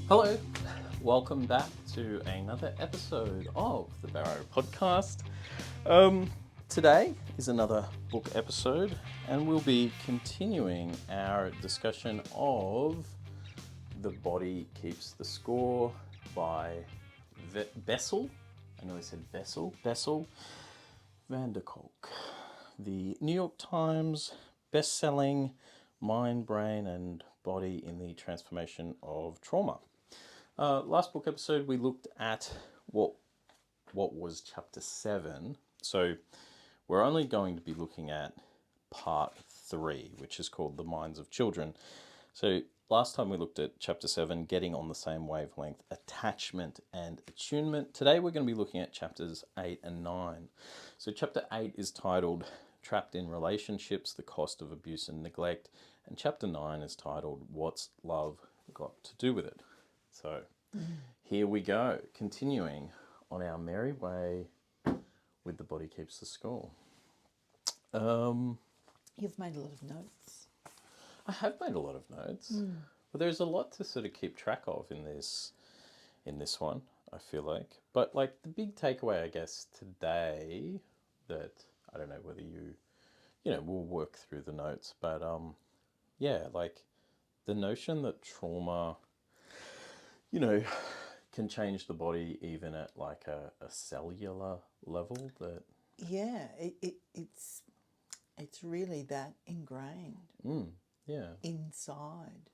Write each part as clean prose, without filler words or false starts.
Hello, welcome back to another episode of the BARROW Podcast. Today is another book episode, and we'll be continuing our discussion of The Body Keeps the Score by Bessel. I know I said Bessel van der Kolk, the New York Times best-selling Mind, Brain and Body in the Transformation of Trauma. Last book episode we looked at what was chapter 7. So we're only going to be looking at part 3, which is called The Minds of Children. So last time we looked at chapter 7, Getting on the Same Wavelength, Attachment and Attunement. Today we're going to be looking at chapters 8 and 9. So chapter 8 is titled Trapped in Relationships, The Cost of Abuse and Neglect. And chapter 9 is titled What's Love Got to Do with It? So here we go, continuing on our merry way with The Body Keeps the Score. You've made a lot of notes. I have made a lot of notes, but there's a lot to sort of keep track of in this one, I feel like. But like the big takeaway, I guess, today that, I don't know whether we'll work through the notes, but like the notion that trauma, can change the body even at like a cellular level. That it's really that ingrained. Inside.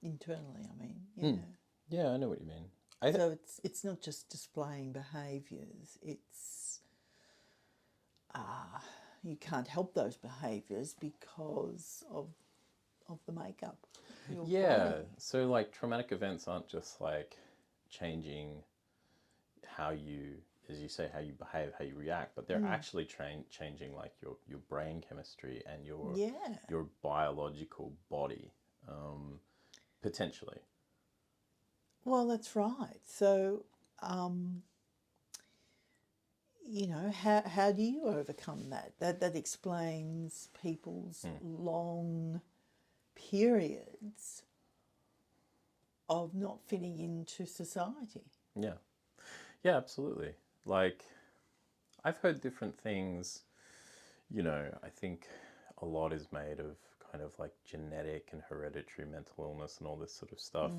Internally, I mean. Yeah, I know what you mean. So it's not just displaying behaviours. It's you can't help those behaviours because of the makeup. Body. So like traumatic events aren't just like changing how you, as you say, how you behave, how you react, but they're actually changing like your brain chemistry and your biological body, potentially. Well, that's right. So, how do you overcome that? That explains people's long periods of not fitting into society. Yeah, absolutely. Like, I've heard different things, I think a lot is made of kind of like genetic and hereditary mental illness and all this sort of stuff.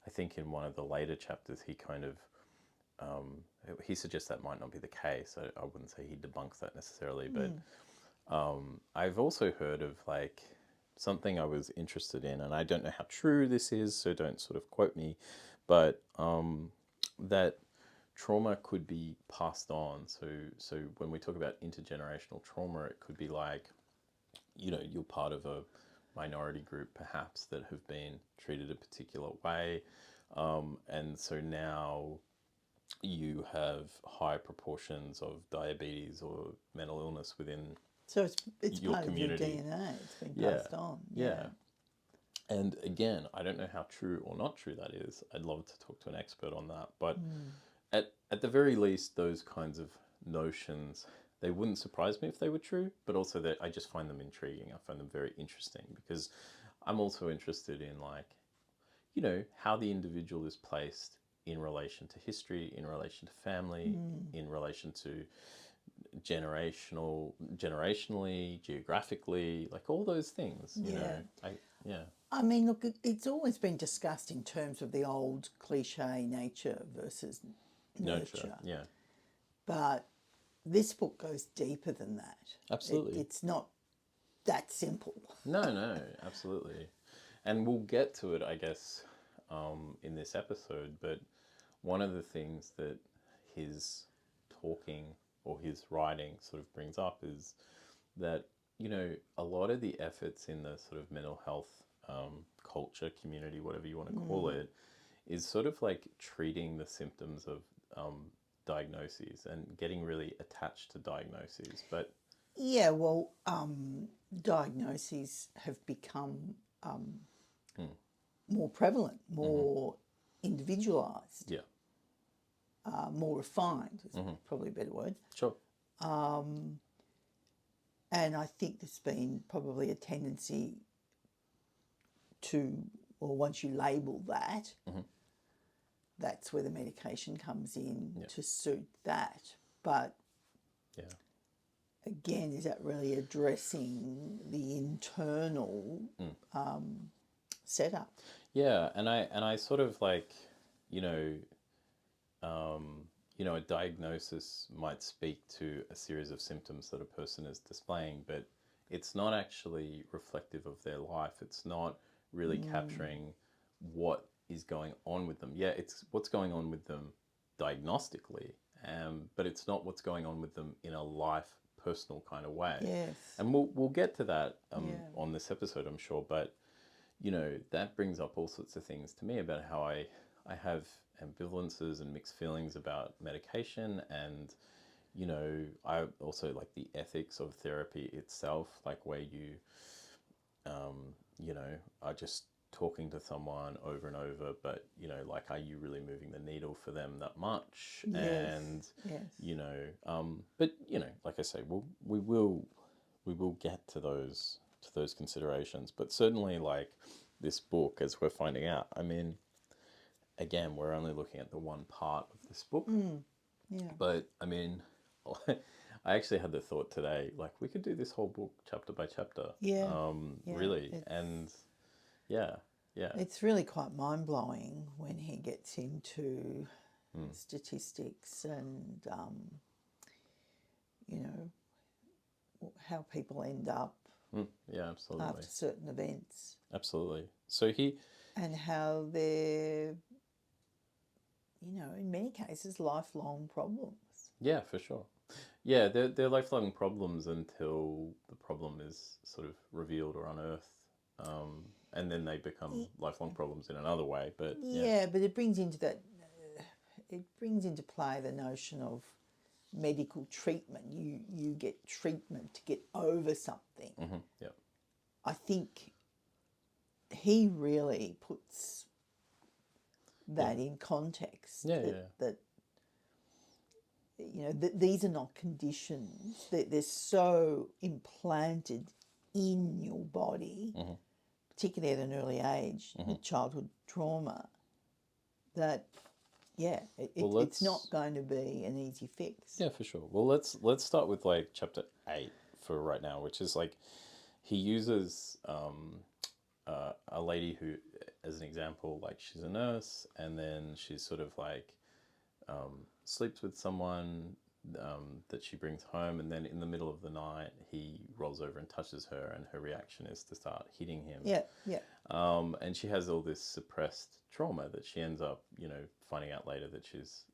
I think in one of the later chapters, he kind of, he suggests that might not be the case. I wouldn't say he debunks that necessarily, but I've also heard of like something I was interested in, and I don't know how true this is, so don't sort of quote me, but that trauma could be passed on. So when we talk about intergenerational trauma, it could be like, you're part of a minority group perhaps that have been treated a particular way, and so now you have high proportions of diabetes or mental illness within So it's your part community. of your DNA. It's been passed on. Yeah. And again, I don't know how true or not true that is. I'd love to talk to an expert on that. But at the very least, those kinds of notions, they wouldn't surprise me if they were true, but also that I just find them intriguing. I find them very interesting because I'm also interested in like, how the individual is placed in relation to history, in relation to family, in relation to generationally, geographically, like all those things, I mean, look, it's always been discussed in terms of the old cliche nature versus nurture. Yeah. But this book goes deeper than that. Absolutely. It's not that simple. No, absolutely. And we'll get to it, I guess, in this episode, but one of the things that his talking or his writing sort of brings up is that, a lot of the efforts in the sort of mental health culture, community, whatever you want to call it, is sort of like treating the symptoms of diagnoses and getting really attached to diagnoses. But yeah, well, diagnoses have become more prevalent, more individualised. Yeah. More refined is probably a better word. Sure. And I think there's been probably a tendency to or once you label that, that's where the medication comes in to suit that. But again, is that really addressing the internal setup? Yeah, and I sort of like, a diagnosis might speak to a series of symptoms that a person is displaying, but it's not actually reflective of their life. It's not really capturing what is going on with them. Yeah, it's what's going on with them diagnostically, but it's not what's going on with them in a life, personal kind of way. Yes. And we'll get to that on this episode, I'm sure. But that brings up all sorts of things to me about how I have ambivalences and mixed feelings about medication, and I also like the ethics of therapy itself, like where you are just talking to someone over and over, but like, are you really moving the needle for them that much? Yes. And yes. but like I say, we will get to those considerations, but certainly, like, this book, as we're finding out, I mean, again, we're only looking at the one part of this book. Yeah. But I mean, I actually had the thought today, like, we could do this whole book chapter by chapter. Yeah. Really. And yeah. It's really quite mind-blowing when he gets into statistics and, how people end up yeah, absolutely. after certain events. Absolutely. So and how they're, in many cases, lifelong problems. Yeah, for sure. Yeah, they're lifelong problems until the problem is sort of revealed or unearthed. And then they become lifelong problems in another way. But but it brings into play the notion of medical treatment. You get treatment to get over something. Yeah. I think he really puts that in context. That these are not conditions. They're so implanted in your body, particularly at an early age, the childhood trauma, that it's not going to be an easy fix. Yeah, for sure. Well, let's start with like chapter 8 for right now, which is like, he uses a lady who, as an example, like, she's a nurse, and then she's sort of like sleeps with someone that she brings home, and then in the middle of the night he rolls over and touches her, and her reaction is to start hitting him. And she has all this suppressed trauma that she ends up, finding out later that she's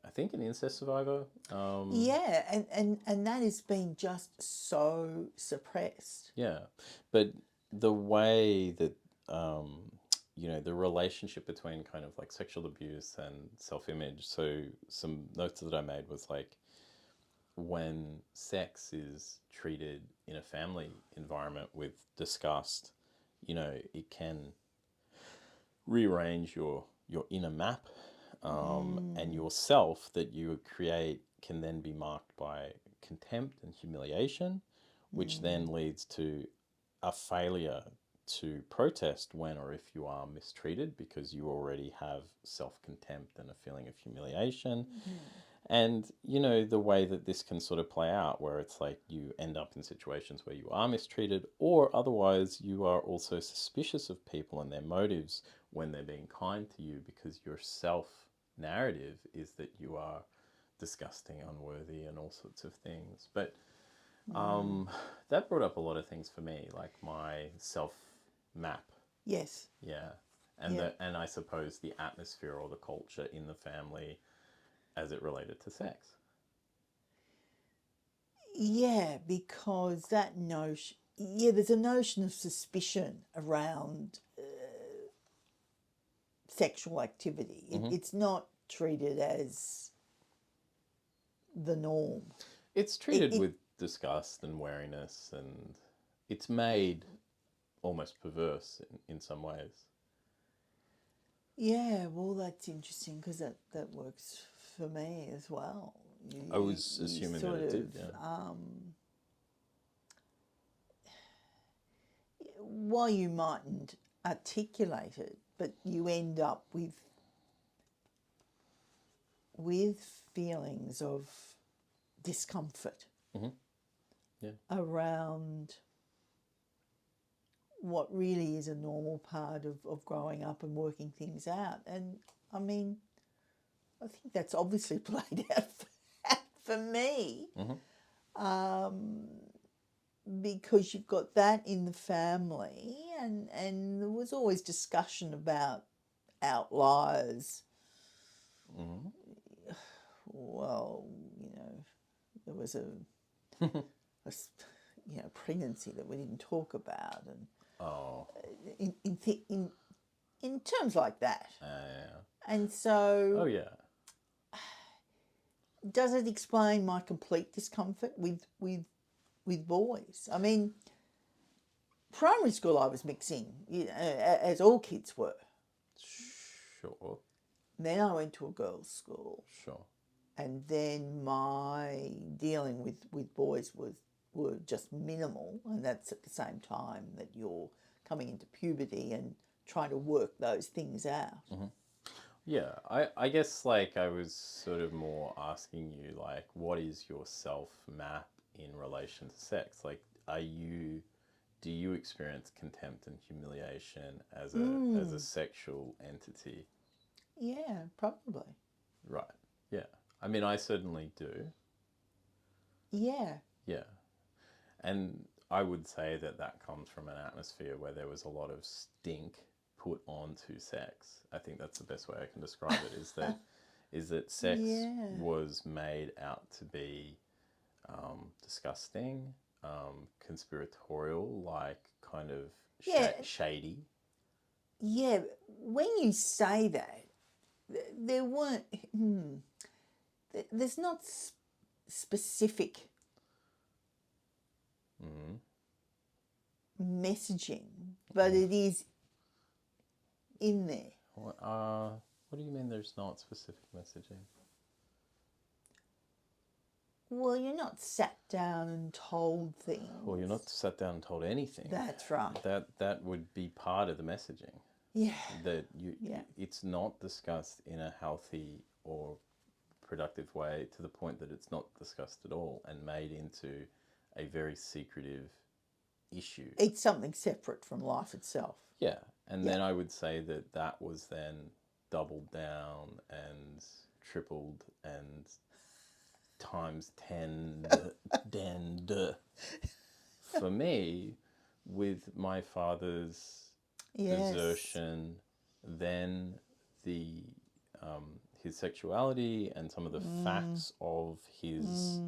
I think an incest survivor. And that has been just so suppressed. Yeah, but the way that the relationship between kind of like sexual abuse and self-image. So some notes that I made was like, when sex is treated in a family environment with disgust, it can rearrange your inner map, and yourself that you create can then be marked by contempt and humiliation, which then leads to a failure to protest when or if you are mistreated, because you already have self-contempt and a feeling of humiliation. And, the way that this can sort of play out, where it's like you end up in situations where you are mistreated, or otherwise you are also suspicious of people and their motives when they're being kind to you, because your self-narrative is that you are disgusting, unworthy, and all sorts of things. But that brought up a lot of things for me, like my self-map. Yes. Yeah. And I suppose the atmosphere or the culture in the family as it related to sex. Yeah, because that notion, there's a notion of suspicion around sexual activity. It's not treated as the norm. It's treated with disgust and wariness, and it's made almost perverse in some ways. Yeah, well, that's interesting, because that works for me as well. I was assuming that it did, while you mightn't articulate it, but you end up with feelings of discomfort around what really is a normal part of growing up and working things out. And I mean, I think that's obviously played out for me, because you've got that in the family, and there was always discussion about outliers. Well, there was a pregnancy that we didn't talk about, and in terms like that. And so, does it explain my complete discomfort with boys? I mean, primary school I was mixing, as all kids were. Sure. Then I went to a girls' school. Sure. And then my dealing with boys were just minimal, and that's at the same time that you're coming into puberty and trying to work those things out. Yeah, I guess like I was sort of more asking you like, what is your self map in relation to sex? Like, do you experience contempt and humiliation as a sexual entity? Yeah, probably. Right. Yeah. I mean, I certainly do. Yeah. Yeah. And I would say that comes from an atmosphere where there was a lot of stink put onto sex. I think that's the best way I can describe it, is that sex was made out to be disgusting, conspiratorial, like kind of shady. Yeah, when you say that, there weren't... There's not specific messaging, but it is in there. What do you mean there's not specific messaging? Well, you're not sat down and told things. Well, you're not sat down and told anything. That's right. That would be part of the messaging. Yeah. That it's not discussed in a healthy or productive way, to the point that it's not discussed at all and made into a very secretive issue. It's something separate from life itself. Yeah. And then I would say that was then doubled down and tripled and times 10 for me, with my father's desertion, then his sexuality and some of the facts of his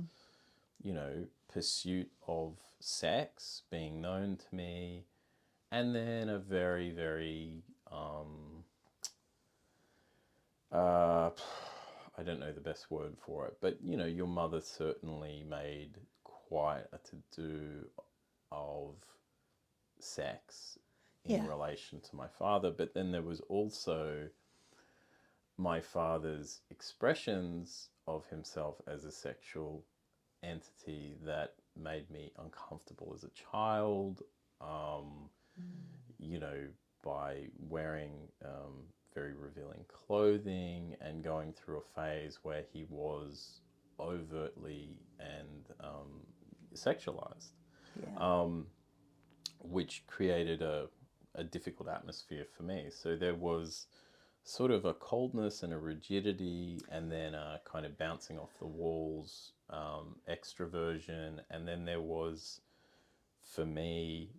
pursuit of sex being known to me, and then a very, very I don't know the best word for it, but your mother certainly made quite a to-do of sex in relation to my father. But then there was also my father's expressions of himself as a sexual entity that made me uncomfortable as a child, by wearing very revealing clothing and going through a phase where he was overtly and sexualized, which created a difficult atmosphere for me. So there was sort of a coldness and a rigidity, and then a kind of bouncing off the walls, extroversion, and then there was, for me,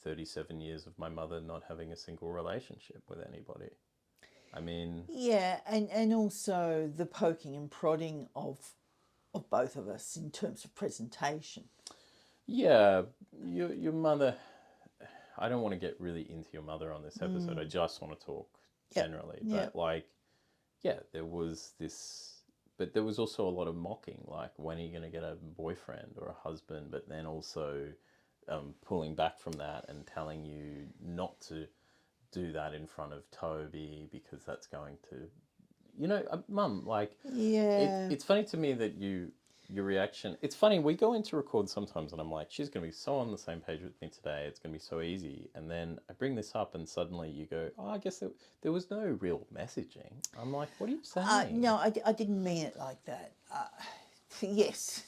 37 years of my mother not having a single relationship with anybody. I mean... Yeah, and also the poking and prodding of both of us in terms of presentation. Yeah, your mother... I don't want to get really into your mother on this episode. I just want to talk generally. But there was this... But there was also a lot of mocking, like, when are you going to get a boyfriend or a husband? But then also pulling back from that and telling you not to do that in front of Toby because that's going to... Mum, like... Yeah. It's funny to me that your reaction. It's funny, we go into record sometimes and I'm like, she's going to be so on the same page with me today. It's going to be so easy. And then I bring this up and suddenly you go, oh, I guess there was no real messaging. I'm like, what are you saying? No, I didn't mean it like that. Yes,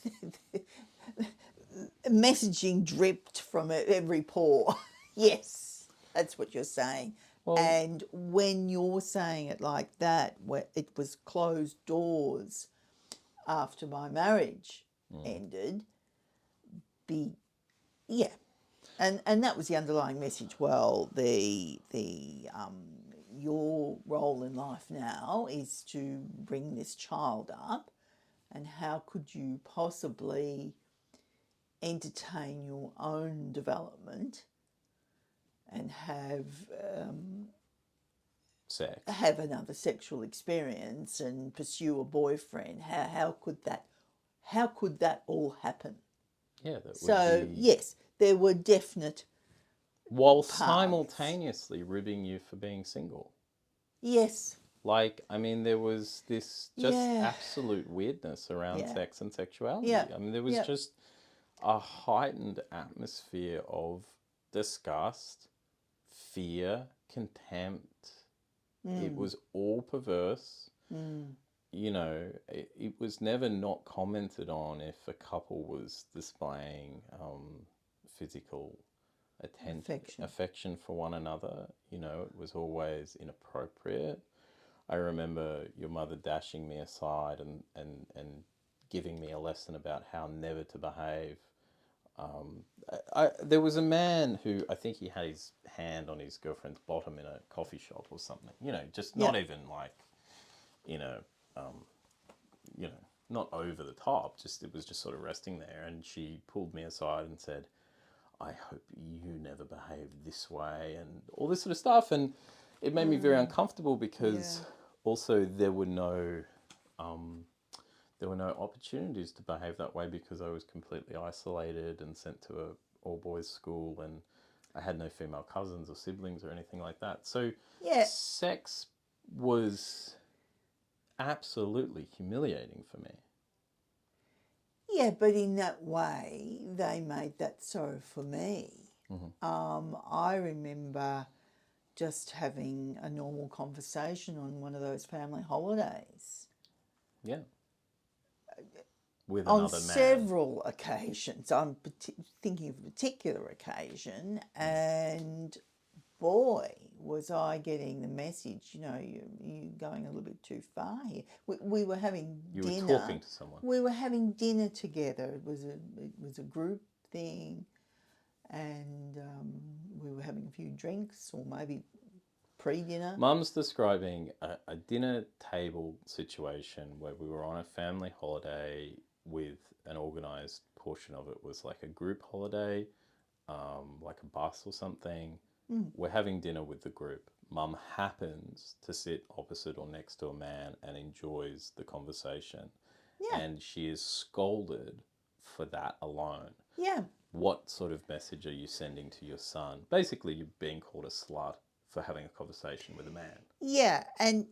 messaging dripped from every pore. Yes, that's what you're saying. Well, and when you're saying it like that, where it was closed doors after my marriage ended, yeah, and that was the underlying message. Well, your role in life now is to bring this child up, and how could you possibly entertain your own development and have sex. have another sexual experience and pursue a boyfriend? How could that all happen? Yeah, that So would be... yes, there were definite While paths. simultaneously ribbing you for being single. Yes. Like, I mean, there was this just Yeah. absolute weirdness around Yeah. sex and sexuality. Yeah. I mean, there was Yeah. just a heightened atmosphere of disgust, fear, contempt. It was all perverse. You know, it was never not commented on if a couple was displaying physical affection for one another. You know, it was always inappropriate. I remember your mother dashing me aside and giving me a lesson about how never to behave. There was a man who, I think he had his hand on his girlfriend's bottom in a coffee shop or something. You know, just not even like, you know, not over the top. Just it was just sort of resting there, and she pulled me aside and said, "I hope you never behave this way," and all this sort of stuff. And it made me very uncomfortable because also there were no opportunities to behave that way because I was completely isolated and sent to a all-boys school, and I had no female cousins or siblings or anything like that. So sex was absolutely humiliating for me. Yeah, but in that way, they made that so for me. I remember just having a normal conversation on one of those family holidays. Yeah. With On another man. several occasions. I'm thinking of a particular occasion, and boy, was I getting the message, you know, you're going a little bit too far here. We were having dinner. You were talking to someone. We were having dinner together. It was a group thing, and we were having a few drinks, or maybe pre-dinner. Mum's describing a dinner table situation where we were on a family holiday with an organised portion of it was like a group holiday, like a bus or something. We're having dinner with the group. Mum happens to sit opposite or next to a man and enjoys the conversation. Yeah. And she is scolded for that alone. Yeah. What sort of message are you sending to your son? Basically, you're being called a slut for having a conversation with a man. Yeah, and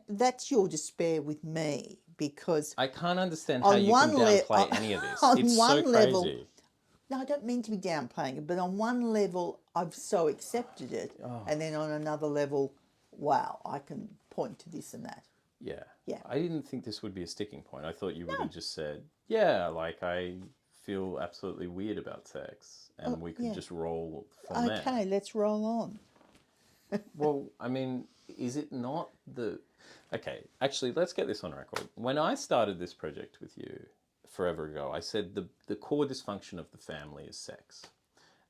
that's your despair with me, because I can't understand how you can downplay any of this. It's so crazy. No, I don't mean to be downplaying it, but on one level, I've so accepted it, and then on another level, wow, I can point to this and that. Yeah. Yeah. I didn't think this would be a sticking point. I thought you would have just said, yeah, like I feel absolutely weird about sex, and we could just roll from there. Okay, let's roll on. Well, I mean, is it not the... Okay, actually, let's get this on record. When I started this project with you forever ago, I said the core dysfunction of the family is sex.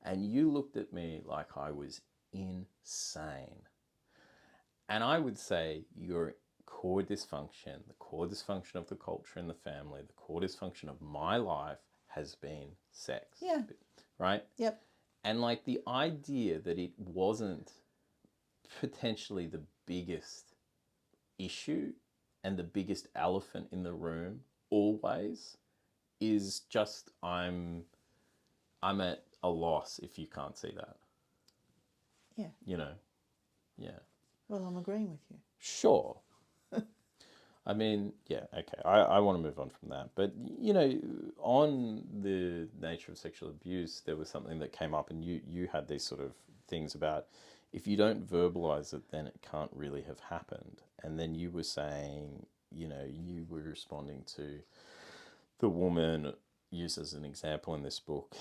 And you looked at me like I was insane. And I would say your core dysfunction, the core dysfunction of the culture in the family, the core dysfunction of my life has been sex. Yeah. Right? Yep. And like the idea that it wasn't potentially the biggest issue and the biggest elephant in the room always is just I'm at a loss if you can't see that. Yeah. You know? Yeah. Well, I'm agreeing with you. Sure. I mean, yeah, okay. I want to move on from that. But, you know, on the nature of sexual abuse, there was something that came up, and you had these sort of things about if you don't verbalize it, then it can't really have happened. And then you were saying, you know, you were responding to the woman used as an example in this book,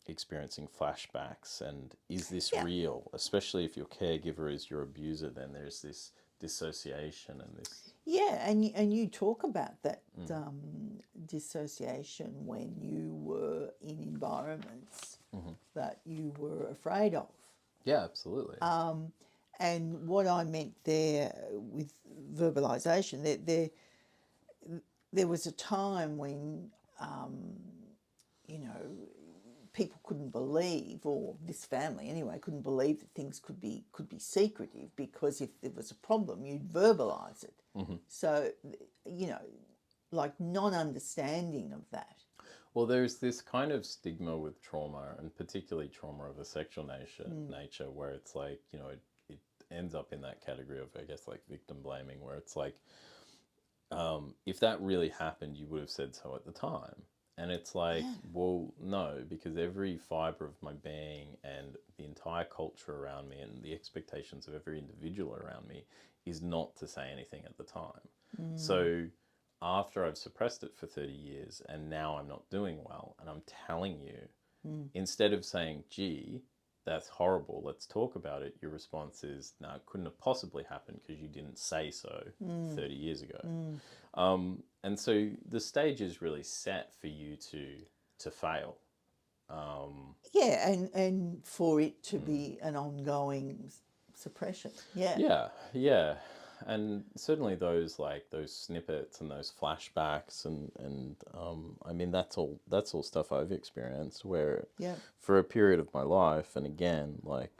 experiencing flashbacks. And is this real? Especially if your caregiver is your abuser, then there's this dissociation and this. Yeah, and you talk about that dissociation when you were in environments that you were afraid of. Yeah, absolutely. And what I meant there with verbalisation, there was a time when, you know, people couldn't believe, or this family anyway, couldn't believe that things could be secretive, because if there was a problem, you'd verbalise it. So, you know, like non-understanding of that. Well, there's this kind of stigma with trauma, and particularly trauma of a sexual nature, where it's like, you know, it ends up in that category of, I guess, like victim blaming, where it's like, if that really happened, you would have said so at the time. And it's like, well, no, because every fibre of my being and the entire culture around me and the expectations of every individual around me is not to say anything at the time. So after I've suppressed it for 30 years and now I'm not doing well and I'm telling you, instead of saying, gee, that's horrible, let's talk about it, your response is, no, it couldn't have possibly happened because you didn't say so 30 years ago. And so the stage is really set for you to fail. Yeah, and for it to be an ongoing suppression. Yeah. Yeah. And certainly those snippets and those flashbacks and I mean that's all stuff I've experienced where for a period of my life, and again, like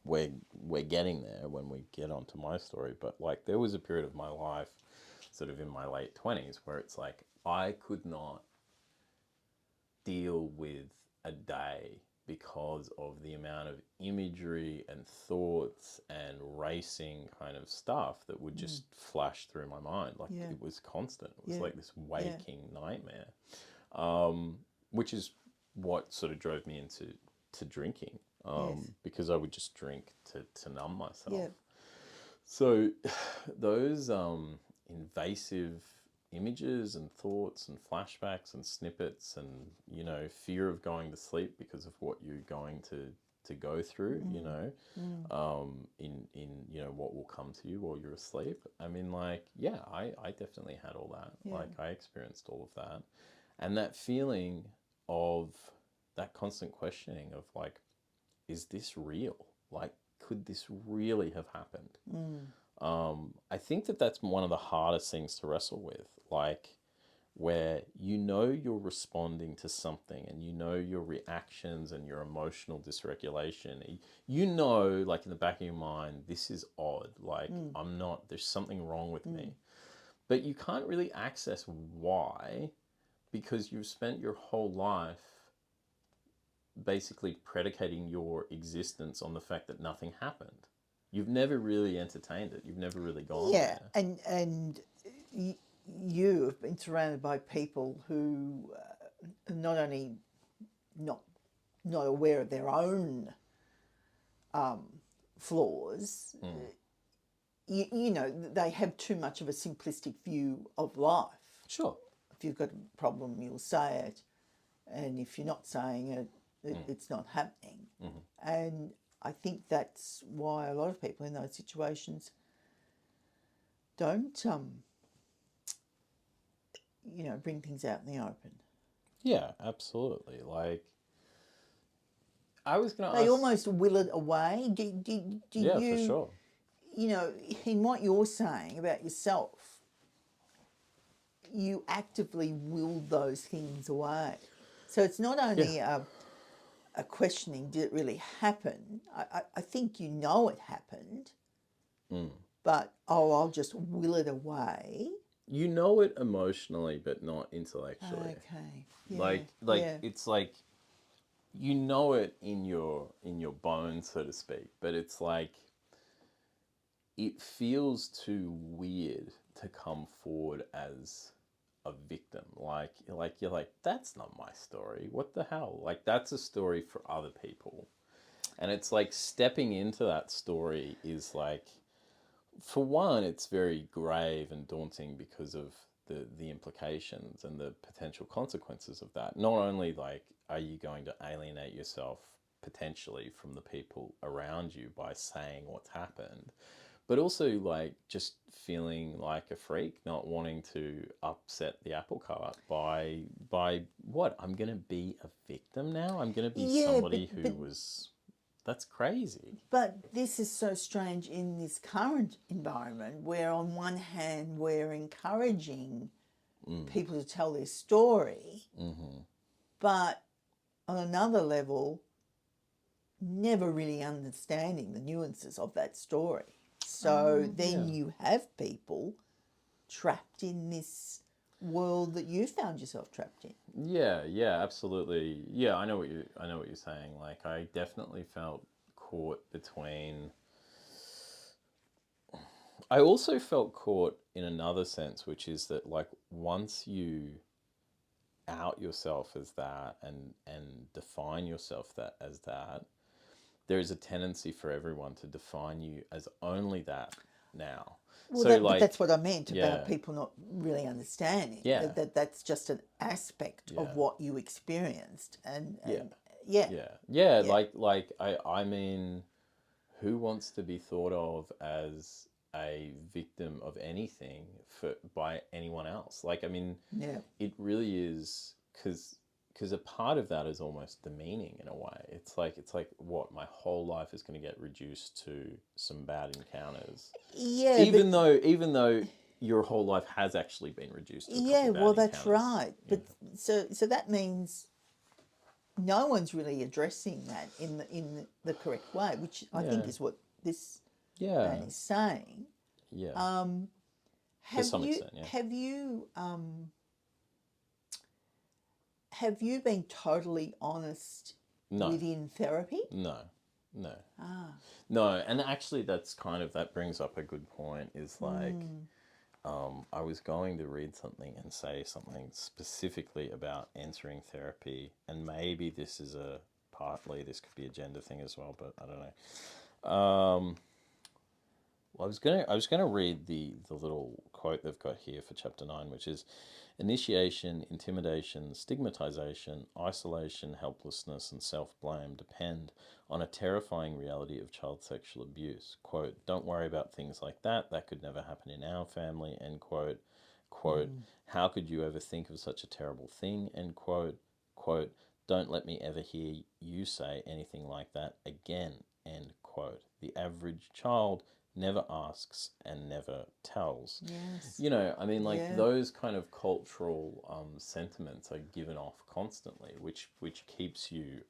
we're getting there when we get onto my story, but like there was a period of my life sort of in my late 20s where it's like I could not deal with a day because of the amount of imagery and thoughts and racing kind of stuff that would just flash through my mind. Like it was constant. It was like this waking nightmare, which is what sort of drove me into drinking, because I would just drink to numb myself. So those invasive images and thoughts and flashbacks and snippets and, you know, fear of going to sleep because of what you're going to go through, you know, in you know, what will come to you while you're asleep. I mean, like, yeah, I definitely had all that. Like I experienced all of that. And that feeling of that constant questioning of like, is this real? Like, could this really have happened? I think that's one of the hardest things to wrestle with, like where you know you're responding to something and you know your reactions and your emotional dysregulation. You know, like in the back of your mind, this is odd, like there's something wrong with me. But you can't really access why, because you've spent your whole life basically predicating your existence on the fact that nothing happened. You've never really entertained it. You've never really gone there. And you have been surrounded by people who are not only not aware of their own flaws, you know, they have too much of a simplistic view of life. Sure. If you've got a problem, you'll say it. And if you're not saying it, it's not happening. And I think that's why a lot of people in those situations don't, you know, bring things out in the open. Yeah, absolutely. Like, I was going to They ask... almost will it away. Do yeah, you, for sure. You know, in what you're saying about yourself, you actively will those things away. So it's not only a questioning, did it really happen? I think you know it happened, but, I'll just will it away. You know it emotionally, but not intellectually. Okay. Yeah, it's like, you know it in your bones, so to speak, but it's like, it feels too weird to come forward as a victim. Like you're like, that's not my story. What the hell? Like, that's a story for other people. And it's like stepping into that story is like, for one, it's very grave and daunting because of the implications and the potential consequences of that. Not only like, are you going to alienate yourself potentially from the people around you by saying what's happened, but also like just feeling like a freak, not wanting to upset the apple cart by what? I'm going to be a victim now? I'm going to be somebody who was... That's crazy. But this is so strange in this current environment where on one hand we're encouraging people to tell their story, but on another level, never really understanding the nuances of that story. So then you have people trapped in this world that you found yourself trapped in. Yeah, absolutely. Yeah, I know what you're saying. Like, I definitely felt caught between... I also felt caught in another sense, which is that like once you out yourself as that and define yourself as that, there is a tendency for everyone to define you as only that now. Well, So but that's what I meant about people not really understanding. Yeah. That's just an aspect of what you experienced, and I mean, who wants to be thought of as a victim of anything by anyone else? Like, I mean, it really is, because a part of that is almost demeaning in a way. It's like what, my whole life is going to get reduced to some bad encounters. Yeah. Even though your whole life has actually been reduced to a couple of bad encounters. That's right. But so that means no one's really addressing that in the correct way, which I think is what this man is saying. Yeah. To some extent, Have you been totally honest within therapy? No. No, and actually that brings up a good point, is like, I was going to read something and say something specifically about entering therapy, and maybe this could be a gender thing as well, but I don't know. Well, I was gonna read the little quote they've got here for chapter 9, which is: initiation, intimidation, stigmatization, isolation, helplessness, and self-blame depend on a terrifying reality of child sexual abuse. Quote, don't worry about things like that. That could never happen in our family. End quote. Quote, how could you ever think of such a terrible thing? End quote. Quote, don't let me ever hear you say anything like that again. End quote. The average child never asks and never tells. Yes. You know, I mean, like those kind of cultural sentiments are given off constantly, which keeps you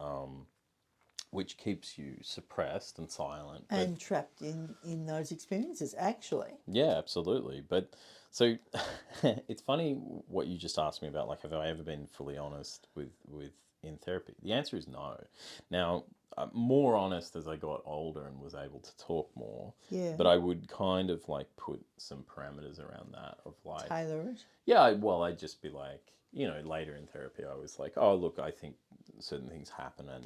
suppressed and silent and trapped in those experiences. Actually, yeah, absolutely. But so it's funny what you just asked me about, like, have I ever been fully honest with in therapy? The answer is no. Now, more honest as I got older and was able to talk more. Yeah. But I would kind of like put some parameters around that of like... tailor it? Yeah, I'd just be like, you know, later in therapy I was like, oh, look, I think certain things happen and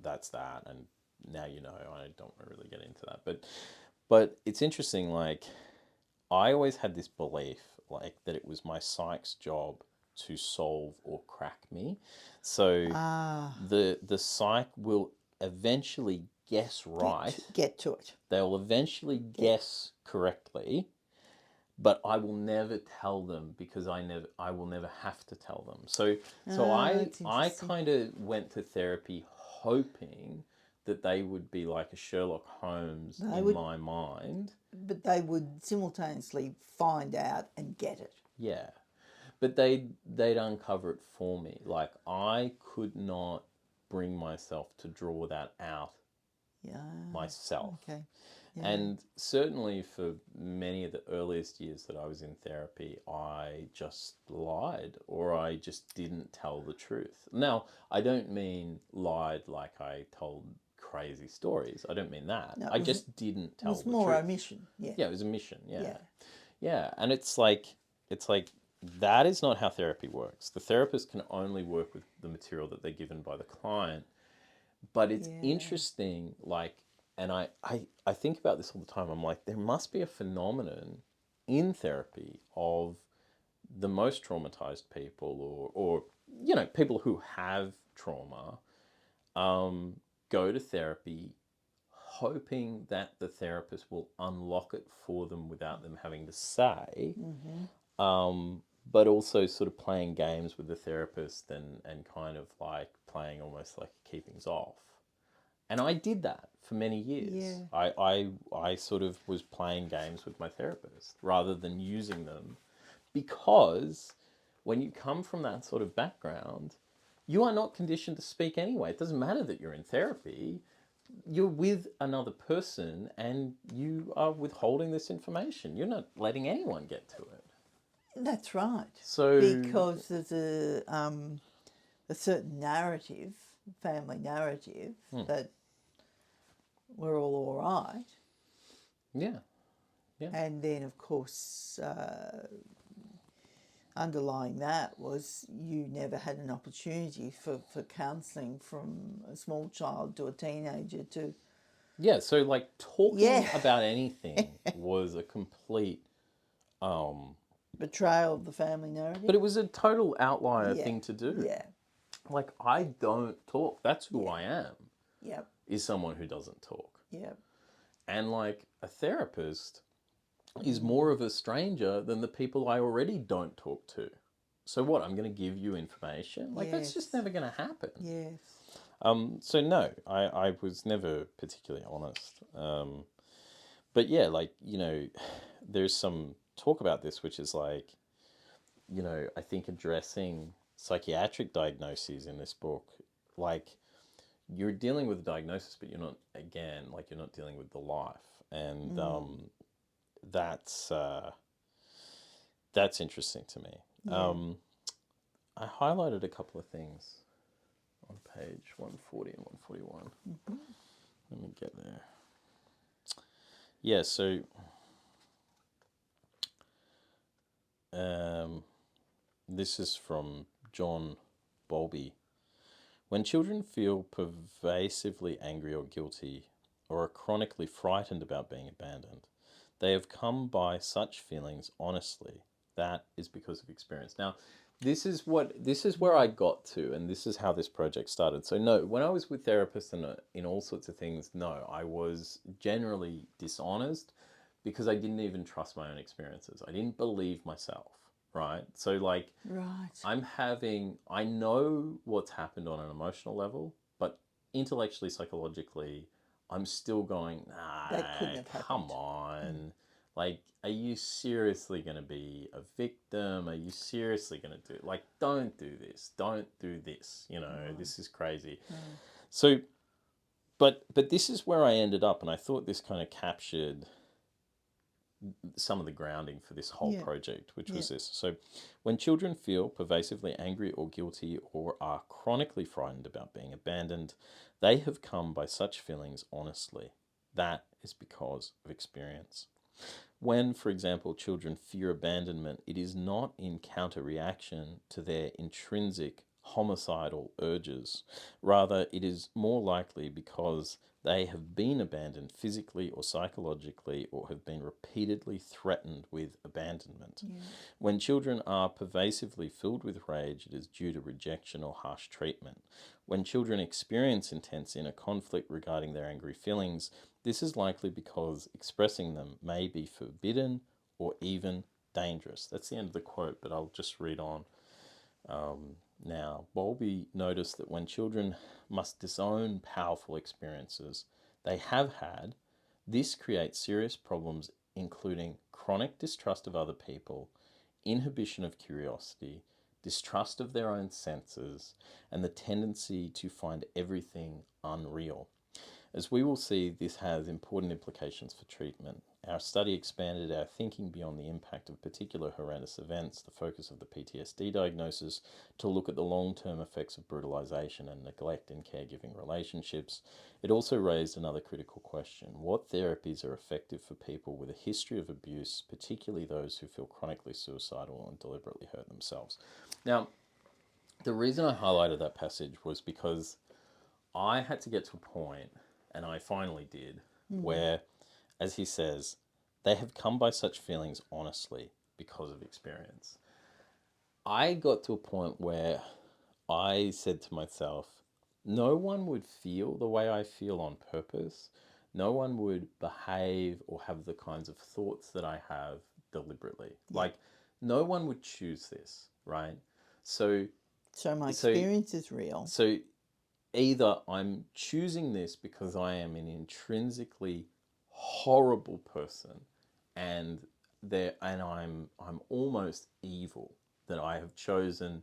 that's that. And now, you know, I don't want to really get into that. But it's interesting, like, I always had this belief, like, that it was my psych's job to solve or crack me. So the psych will eventually guess right. Get to it. They'll eventually guess correctly, but I will never tell them because I will never have to tell them. So I kind of went to therapy hoping that they would be like a Sherlock Holmes in my mind. But they would simultaneously find out and get it. Yeah. But they'd uncover it for me. Like, I could not bring myself to draw that out myself. Okay. Yeah. And certainly for many of the earliest years that I was in therapy, I just lied, or I just didn't tell the truth. Now, I don't mean lied like I told crazy stories. I don't mean that. No, I just didn't tell the truth. It was more omission. Yeah. Yeah, it was omission. Yeah. Yeah, and it's like that is not how therapy works. The therapist can only work with the material that they're given by the client. But it's interesting, like, and I think about this all the time. I'm like, there must be a phenomenon in therapy of the most traumatized people, or you know, people who have trauma, go to therapy hoping that the therapist will unlock it for them without them having to say, but also sort of playing games with the therapist and kind of like playing almost like keepings off. And I did that for many years. Yeah. I sort of was playing games with my therapist rather than using them, because when you come from that sort of background, you are not conditioned to speak anyway. It doesn't matter that you're in therapy. You're with another person and you are withholding this information. You're not letting anyone get to it. That's right. So Because there's a certain narrative, family narrative, that we're all right. yeah. Yeah. And then, of course, underlying that was you never had an opportunity for counselling from a small child to a teenager to... Yeah, so like talking Yeah. about anything was a complete betrayal of the family narrative. but it was a total outlier thing to do. Yeah. Like, I don't talk. That's who I am. Yep. Is someone who doesn't talk. Yep. And like a therapist is more of a stranger than the people I already don't talk to. So what? I'm going to give you information? Like, that's just never going to happen. Yes. So no, I was never particularly honest. But yeah, like, you know, there's some talk about this, which is like, you know, I think addressing psychiatric diagnoses in this book, like, you're dealing with a diagnosis, but you're not, again, like, you're not dealing with the life. And that's interesting to me. I highlighted a couple of things on page 140 and 141. Let me get there. Yeah, so this is from John Bowlby. When children feel pervasively angry or guilty, or are chronically frightened about being abandoned, they have come by such feelings honestly. That is because of experience. Now, this is where I got to, and this is how this project started. So no, when I was with therapists and in all sorts of things, no, I was generally dishonest because I didn't even trust my own experiences. I didn't believe myself, right? So like, I know what's happened on an emotional level, but intellectually, psychologically, I'm still going, nah, That couldn't have happened. come on. Like, are you seriously going to be a victim? Are you seriously going to do, like, don't do this. Don't do this. You know, this is crazy. So, but this is where I ended up, and I thought this kind of captured some of the grounding for this whole project, which was this. So, when children feel pervasively angry or guilty or are chronically frightened about being abandoned, they have come by such feelings honestly. That is because of experience. When, for example, children fear abandonment, it is not in counter-reaction to their intrinsic homicidal urges. Rather, it is more likely because they have been abandoned physically or psychologically, or have been repeatedly threatened with abandonment. When children are pervasively filled with rage, it is due to rejection or harsh treatment. When children experience intense inner conflict regarding their angry feelings, this is likely because expressing them may be forbidden or even dangerous. That's the end of the quote, but I'll just read on. Now, Bowlby noticed that when children must disown powerful experiences they have had, this creates serious problems, including chronic distrust of other people, inhibition of curiosity, distrust of their own senses, and the tendency to find everything unreal. As we will see, this has important implications for treatment Our study expanded our thinking beyond the impact of particular horrendous events, the focus of the PTSD diagnosis, to look at the long-term effects of brutalization and neglect in caregiving relationships. It also raised another critical question. What therapies are effective for people with a history of abuse, particularly those who feel chronically suicidal and deliberately hurt themselves? Now, the reason I highlighted that passage was because I had to get to a point, and I finally did, where, as he says, they have come by such feelings honestly because of experience. I got to a point where I said to myself, no one would feel the way I feel on purpose. No one would behave or have the kinds of thoughts that I have deliberately. Yeah. Like, no one would choose this, right? So my experience is real. So either I'm choosing this because I am an intrinsically horrible person, and I'm almost evil, that I have chosen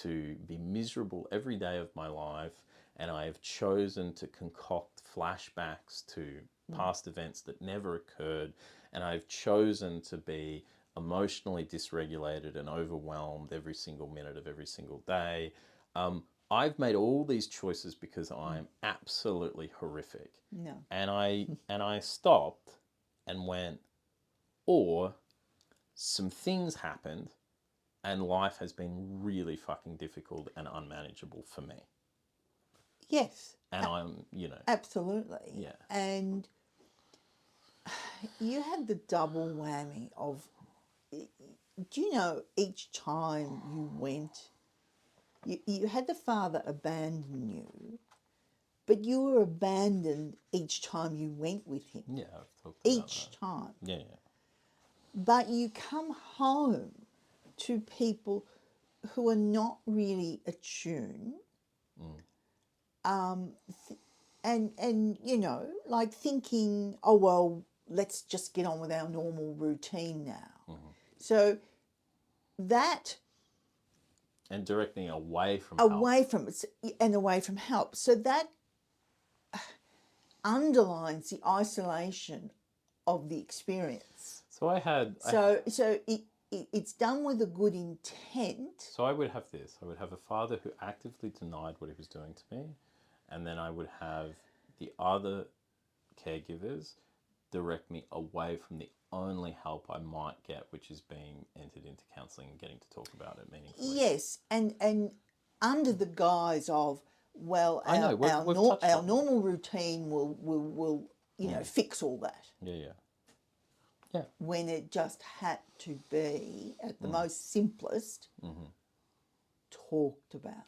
to be miserable every day of my life, and I have chosen to concoct flashbacks to past events that never occurred, and I've chosen to be emotionally dysregulated and overwhelmed every single minute of every single day. I've made all these choices because I'm absolutely horrific. No. And I stopped and went, or some things happened and life has been really fucking difficult and unmanageable for me. Yes. And I'm, Absolutely. Yeah. And you had the double whammy of, do you know, each time you went, you had the father abandon you, but you were abandoned each time you went with him. Yeah, I've talked about each that. time. Yeah. But you come home to people who are not really attuned. And like thinking, oh, well, let's just get on with our normal routine now. So that... And directing away from help. So that underlines the isolation of the experience. So it's done with a good intent. So I would have this. I would have a father who actively denied what he was doing to me, and then I would have the other caregivers direct me away from the only help I might get, which is being entered into counselling and getting to talk about it meaningfully. Yes, and under the guise of, well, our normal routine will fix all that. Yeah. When it just had to be, at the most simplest, talked about.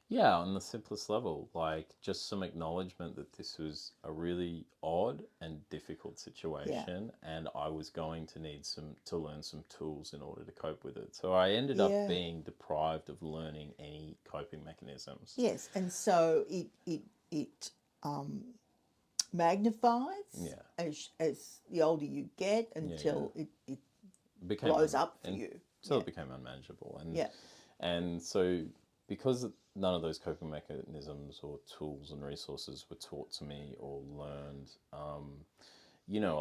Yeah, on the simplest level, like just some acknowledgement that this was a really odd and difficult situation, and I was going to need to learn some tools in order to cope with it. So I ended up being deprived of learning any coping mechanisms. Yes, and so it magnifies as the older you get until it blows up for you. So it became unmanageable. And so because none of those coping mechanisms or tools and resources were taught to me or learned, a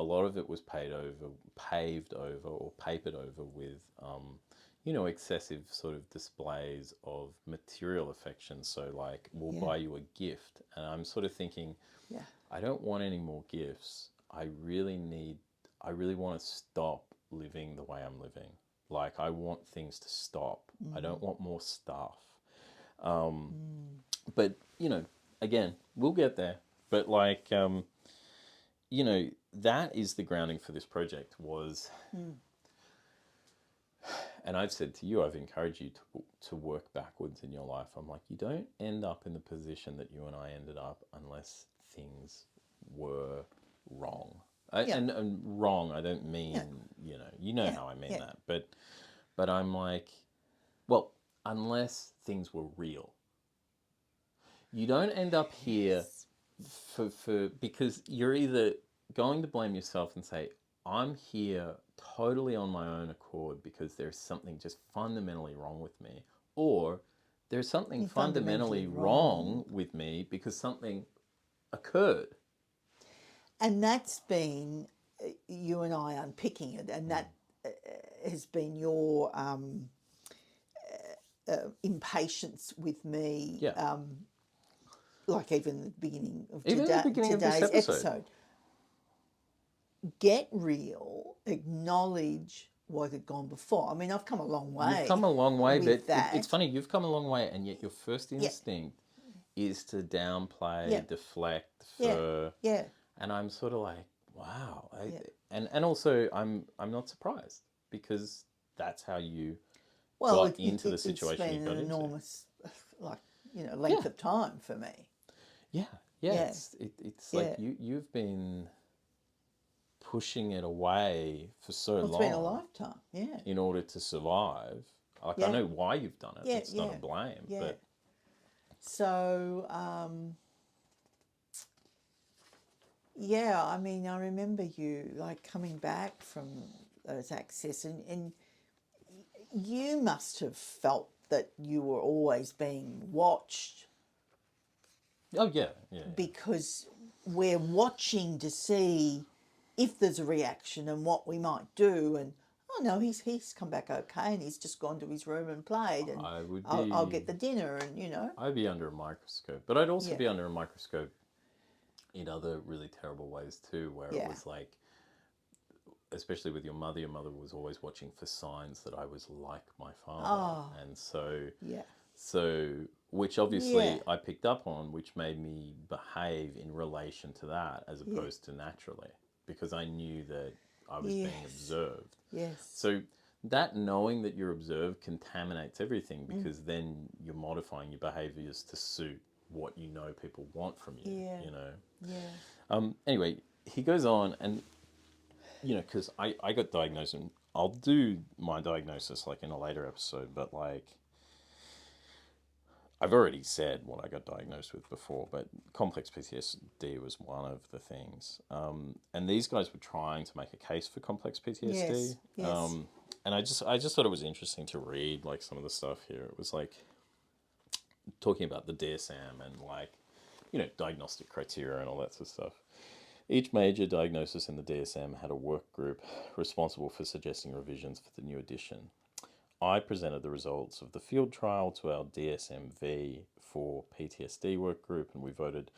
lot of it was paved over or papered over with, excessive sort of displays of material affection. So like, we'll buy you a gift. And I'm sort of thinking, I don't want any more gifts. I really want to stop living the way I'm living. Like, I want things to stop. I don't want more stuff. But, again, we'll get there. But like, that is the grounding for this project was, and I've said to you, I've encouraged you to work backwards in your life. I'm like, you don't end up in the position that you and I ended up unless things were wrong. And wrong, I don't mean, how I mean that. But I'm like, well, unless things were real. You don't end up here for because you're either going to blame yourself and say, I'm here totally on my own accord because there's something just fundamentally wrong with me, or there's something fundamentally wrong with me because something occurred. And that's been you and I unpicking it, and that has been your impatience with me. Yeah. Like even the beginning of Even at the beginning of this today's episode. Get real, acknowledge what had gone before. I mean, I've come a long way. You've come a long way, with but that. it's funny, you've come a long way, and yet your first instinct is to downplay, deflect, defer. Yeah. And I'm sort of like, wow. And also, I'm not surprised, because that's how you got into the situation you got into. It's been an enormous, length of time for me. Yeah. It's like you've been pushing it away for so long. It's been a lifetime, in order to survive. Like, I know why you've done it. It's not a blame. Yeah. But so, I mean, I remember you, like, coming back from those access, and you must have felt that you were always being watched. Oh, yeah. Because we're watching to see if there's a reaction and what we might do, and oh no, he's come back okay, and he's just gone to his room and played, and I'll get the dinner, and I'd be under a microscope, but I'd also be under a microscope in other really terrible ways too, where it was like, especially with your mother was always watching for signs that I was like my father, and so which obviously I picked up on, which made me behave in relation to that as opposed to naturally, because I knew that I was being observed. Yes. So that knowing that you're observed contaminates everything, because then you're modifying your behaviours to suit what you know people want from you, Anyway, he goes on, and, because I got diagnosed, and I'll do my diagnosis, like, in a later episode, but, like, I've already said what I got diagnosed with before, but complex PTSD was one of the things. And these guys were trying to make a case for complex PTSD. Yes. And I just thought it was interesting to read, like, some of the stuff here. It was like talking about the DSM and, like, diagnostic criteria and all that sort of stuff. Each major diagnosis in the DSM had a work group responsible for suggesting revisions for the new edition. I presented the results of the field trial to our DSM-V for PTSD work group, and we voted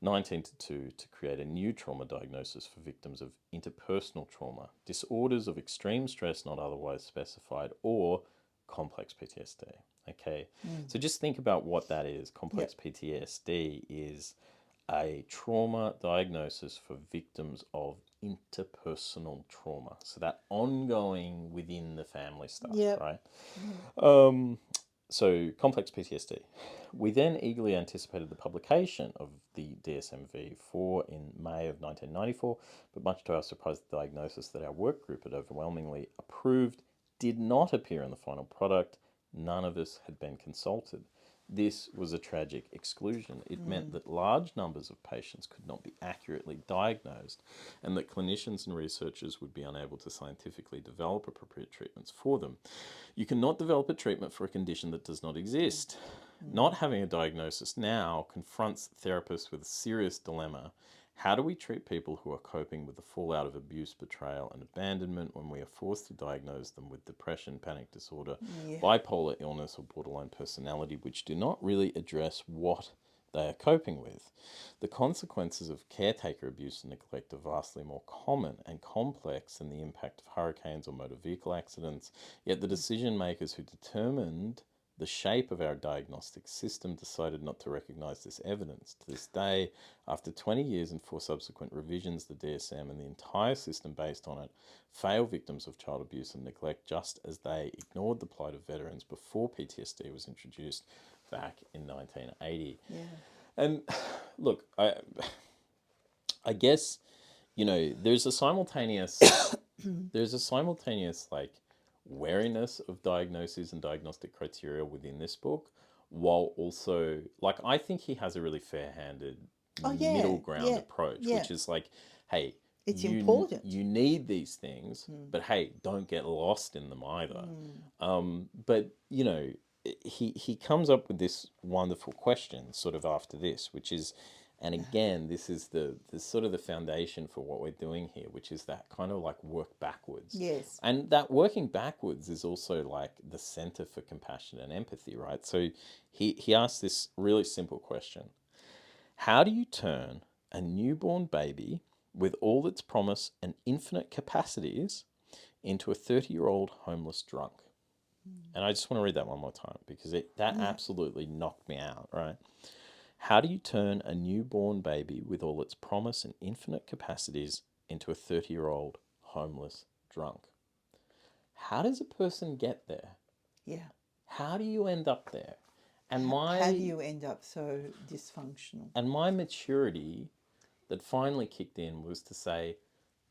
19-2 to create a new trauma diagnosis for victims of interpersonal trauma, disorders of extreme stress not otherwise specified, or complex PTSD. Okay, so just think about what that is. Complex PTSD is a trauma diagnosis for victims of interpersonal trauma. So that ongoing within the family stuff, right? So complex PTSD. We then eagerly anticipated the publication of the DSM-V in May of 1994, but much to our surprise, the diagnosis that our work group had overwhelmingly approved did not appear in the final product. None of us had been consulted. This was a tragic exclusion. It meant that large numbers of patients could not be accurately diagnosed, and that clinicians and researchers would be unable to scientifically develop appropriate treatments for them. You cannot develop a treatment for a condition that does not exist. Not having a diagnosis now confronts therapists with a serious dilemma. How do we treat people who are coping with the fallout of abuse, betrayal, and abandonment when we are forced to diagnose them with depression, panic disorder, bipolar illness, or borderline personality, which do not really address what they are coping with? The consequences of caretaker abuse and neglect are vastly more common and complex than the impact of hurricanes or motor vehicle accidents, yet the decision makers who determined the shape of our diagnostic system decided not to recognise this evidence. To this day, after 20 years and 4 subsequent revisions, the DSM and the entire system based on it fail victims of child abuse and neglect, just as they ignored the plight of veterans before PTSD was introduced back in 1980. And look, I guess, there's a simultaneous like wariness of diagnoses and diagnostic criteria within this book, while also, like, I think he has a really fair-handed middle ground approach, which is like, hey, it's important. You need these things, but hey, don't get lost in them either. But he comes up with this wonderful question sort of after this, which is, And again, this is the sort of the foundation for what we're doing here, which is that kind of like work backwards. Yes. And that working backwards is also like the center for compassion and empathy, right? So he asked this really simple question. How do you turn a newborn baby with all its promise and infinite capacities into a 30-year-old homeless drunk? And I just want to read that one more time because that absolutely knocked me out, right? How do you turn a newborn baby with all its promise and infinite capacities into a 30-year-old homeless drunk? How does a person get there? Yeah. How do you end up there? And how do you end up so dysfunctional? And my maturity that finally kicked in was to say,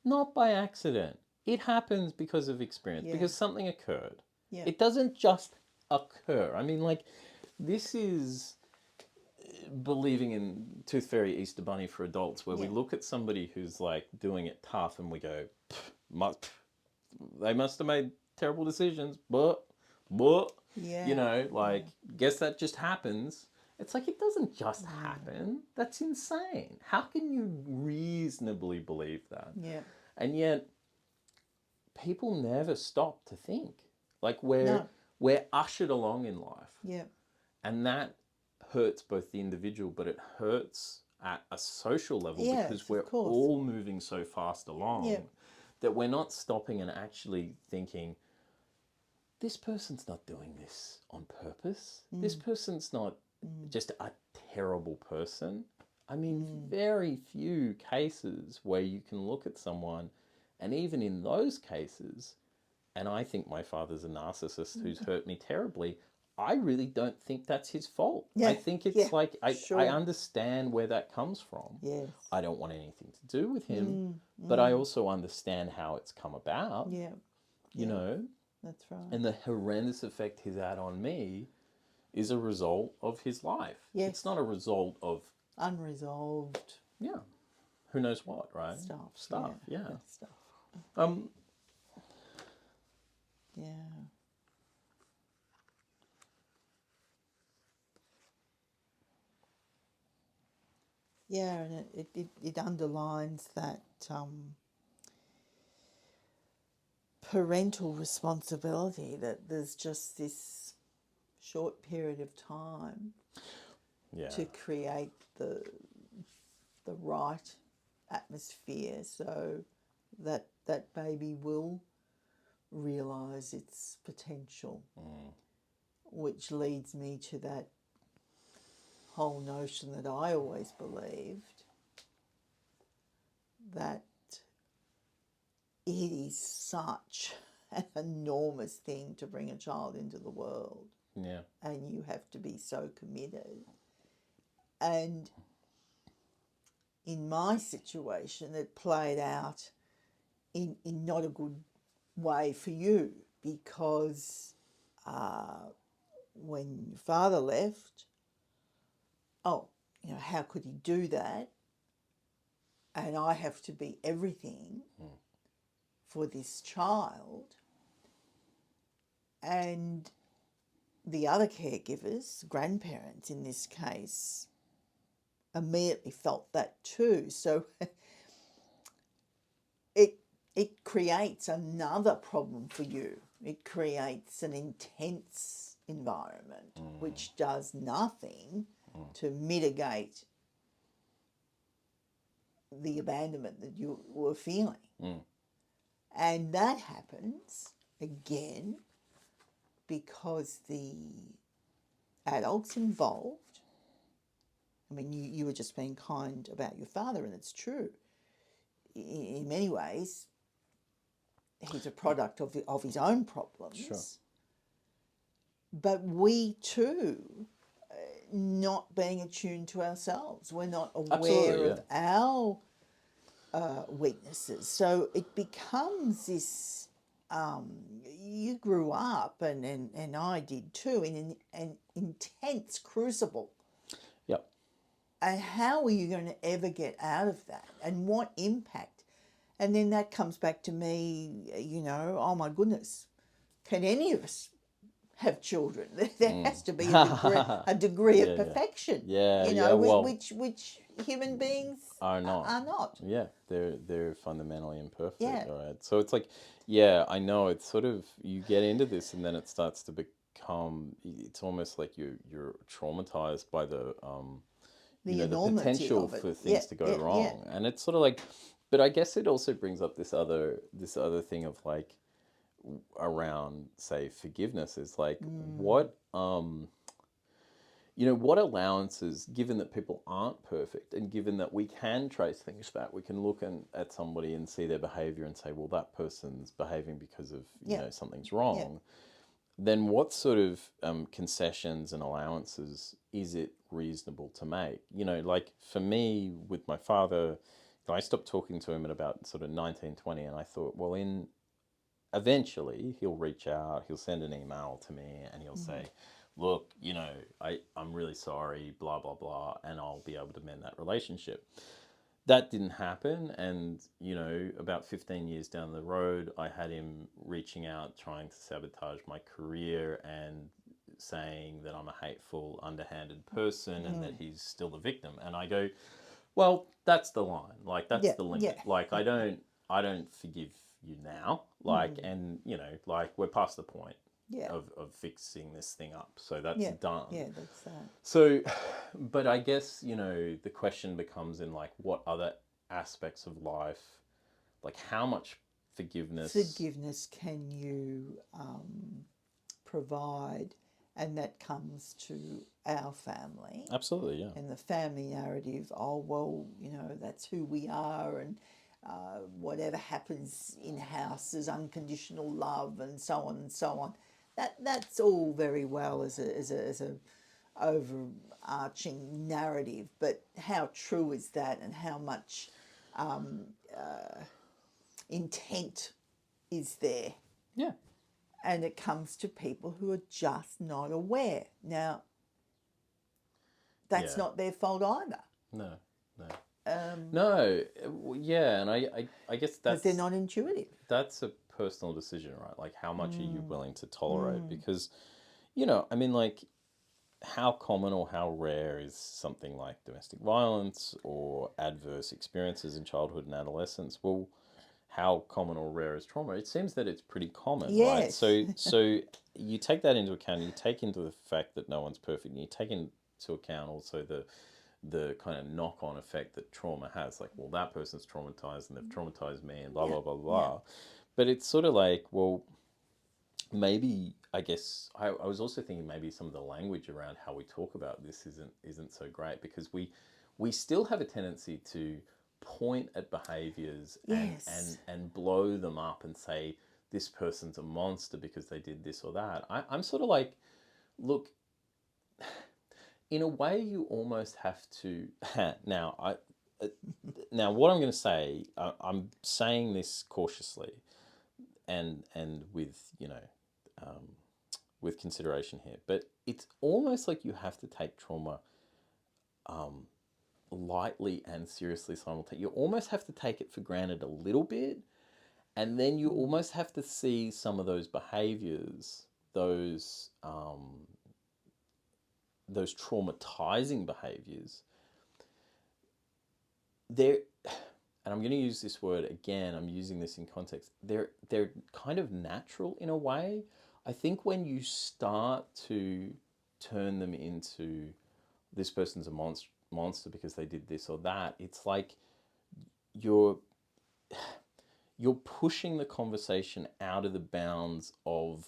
not by accident. It happens because of experience, because something occurred. Yeah. It doesn't just occur. I mean, like, this is believing in Tooth Fairy Easter Bunny for adults, where we look at somebody who's like doing it tough and we go, they must have made terrible decisions, but you know, like, guess that just happens. It's like, it doesn't just happen. That's insane. How can you reasonably believe that? Yeah. And yet people never stop to think. Like, we're ushered along in life. Yeah. And that hurts both the individual, but it hurts at a social level because we're all moving so fast along that we're not stopping and actually thinking, this person's not doing this on purpose. This person's not just a terrible person. I mean, very few cases where you can look at someone, and even in those cases, and I think my father's a narcissist who's hurt me terribly, I really don't think that's his fault. I think it's like, I understand where that comes from. Yes. I don't want anything to do with him, but I also understand how it's come about. Yeah. You know? That's right. And the horrendous effect he's had on me is a result of his life. Yes. It's not a result of... unresolved... Yeah. Who knows what, right? Stuff. Yeah. Stuff. Yeah. Yeah, and it underlines that parental responsibility, that there's just this short period of time to create the right atmosphere so that that baby will realise its potential, which leads me to that whole notion that I always believed, that it is such an enormous thing to bring a child into the world. Yeah. And you have to be so committed. And in my situation, it played out in not a good way for you, because when your father left, how could he do that? And I have to be everything for this child. And the other caregivers, grandparents in this case, immediately felt that too. So it creates another problem for you. It creates an intense environment which does nothing to mitigate the abandonment that you were feeling. And that happens, again, because the adults involved, I mean, you were just being kind about your father, and it's true. In many ways, he's a product of his own problems. Sure. But we too, not being attuned to ourselves, we're not aware of our weaknesses. So it becomes this, you grew up, and I did too, in an intense crucible. Yep. And how are you going to ever get out of that? And what impact? And then that comes back to me, oh my goodness, can any of us have children. There has to be a degree of perfection. Yeah, you know, well, which human beings are not. Are not. Yeah, they're fundamentally imperfect. Yeah. Right. So it's like, yeah, I know. It's sort of, you get into this, and then it starts to become. It's almost like you're traumatized by the the potential of it. for things to go wrong, and it's sort of like, but I guess it also brings up this other thing of like, around, say, forgiveness is like, what what allowances, given that people aren't perfect, and given that we can trace things back, we can look at somebody and see their behavior and say, well, that person's behaving because of something's wrong. Then what sort of concessions and allowances is it reasonable to make? Like for me, with my father, I stopped talking to him at about sort of 19, 20, and I thought, well, eventually he'll reach out, he'll send an email to me, and he'll say, look, I'm really sorry, blah, blah, blah, and I'll be able to mend that relationship. That didn't happen, and, about 15 years down the road, I had him reaching out, trying to sabotage my career and saying that I'm a hateful, underhanded person and that he's still the victim. And I go, well, that's the line. Like, that's the limit. Yeah. Like, I don't forgive you now. Like, and, like, we're past the point. Of fixing this thing up. So that's done. Yeah, that's that. So, but I guess, the question becomes in like, what other aspects of life, like how much forgiveness can you provide? And that comes to our family. Absolutely, yeah. And the family narrative, oh, well, that's who we are, and whatever happens in-house is unconditional love, and so on and so on. That's all very well as a overarching narrative, but how true is that, and how much intent is there? Yeah. And it comes to people who are just not aware. Now, that's not their fault either. No. No, yeah, and I guess that's... But they're not intuitive. That's a personal decision, right? Like, how much are you willing to tolerate? Because, I mean, like, how common or how rare is something like domestic violence or adverse experiences in childhood and adolescence? Well, how common or rare is trauma? It seems that it's pretty common, right? So you take that into account, you take into the fact that no one's perfect, and you take into account also the kind of knock-on effect that trauma has. Like, well, that person's traumatized and they've traumatized me and blah, blah, blah, blah. Yeah. But it's sort of like, well, maybe, I guess, I was also thinking maybe some of the language around how we talk about this isn't so great, because we still have a tendency to point at behaviors and blow them up and say, this person's a monster because they did this or that. I'm sort of like, look, in a way, you almost have to. Now, what I'm going to say, I'm saying this cautiously, and with with consideration here. But it's almost like you have to take trauma lightly and seriously simultaneously. You almost have to take it for granted a little bit, and then you almost have to see some of those behaviors, those traumatizing behaviors, and I'm going to use this word again, I'm using this in context, they're kind of natural in a way. I think when you start to turn them into, this person's a monster because they did this or that, it's like you're pushing the conversation out of the bounds of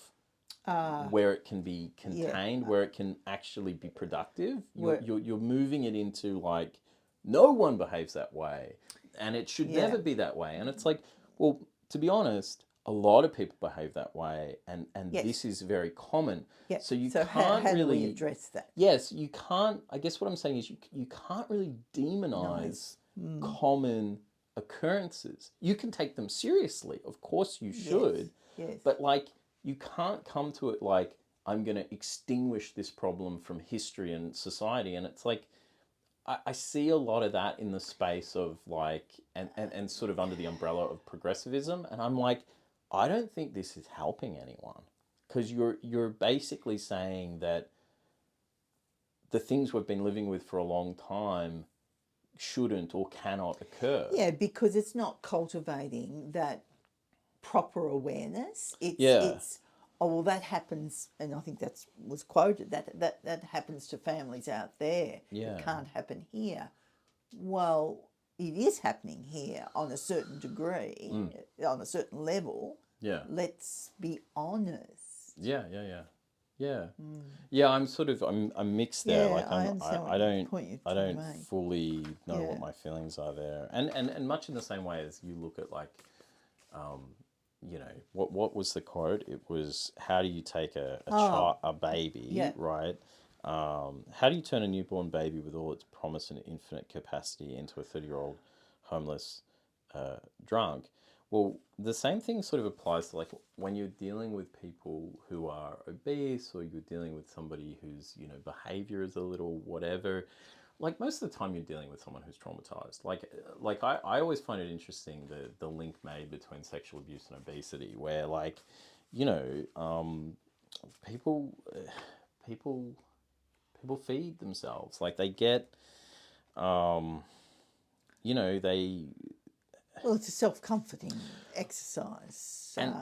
where it can be contained, where it can actually be productive. You're moving it into like, no one behaves that way, and it should never be that way. And it's like, well, to be honest, a lot of people behave that way, and this is very common. So you can't how really do we address that? Yes, you can't. I guess what I'm saying is you can't really demonize common occurrences. You can take them seriously, of course you should. Yes. But like, you can't come to it like, I'm going to extinguish this problem from history and society. And it's like, I see a lot of that in the space of like, and sort of under the umbrella of progressivism. And I'm like, I don't think this is helping anyone. because you're basically saying that the things we've been living with for a long time shouldn't or cannot occur. Yeah, because it's not cultivating that proper awareness. It's oh, well, that happens, and I think that was quoted, that happens to families out there. Yeah. It can't happen here. Well, it is happening here on a certain degree, on a certain level. Yeah. Let's be honest. Yeah. Yeah, I'm mixed there. Yeah, like I understand I don't what point you're I trying don't to make. fully know Yeah. what my feelings are there. And much in the same way as you look at like you know, what was the quote? It was, how do you take a baby, Yeah. right? How do you turn a newborn baby with all its promise and infinite capacity into a 30-year-old homeless drunk? Well, the same thing sort of applies to like when you're dealing with people who are obese, or you're dealing with somebody whose, you know, behavior is a little whatever. Like most of the time you're dealing with someone who's traumatized. Like I always find it interesting the link made between sexual abuse and obesity, where like, you know, people feed themselves. Like they get, you know, they. Well, it's a self-comforting exercise. And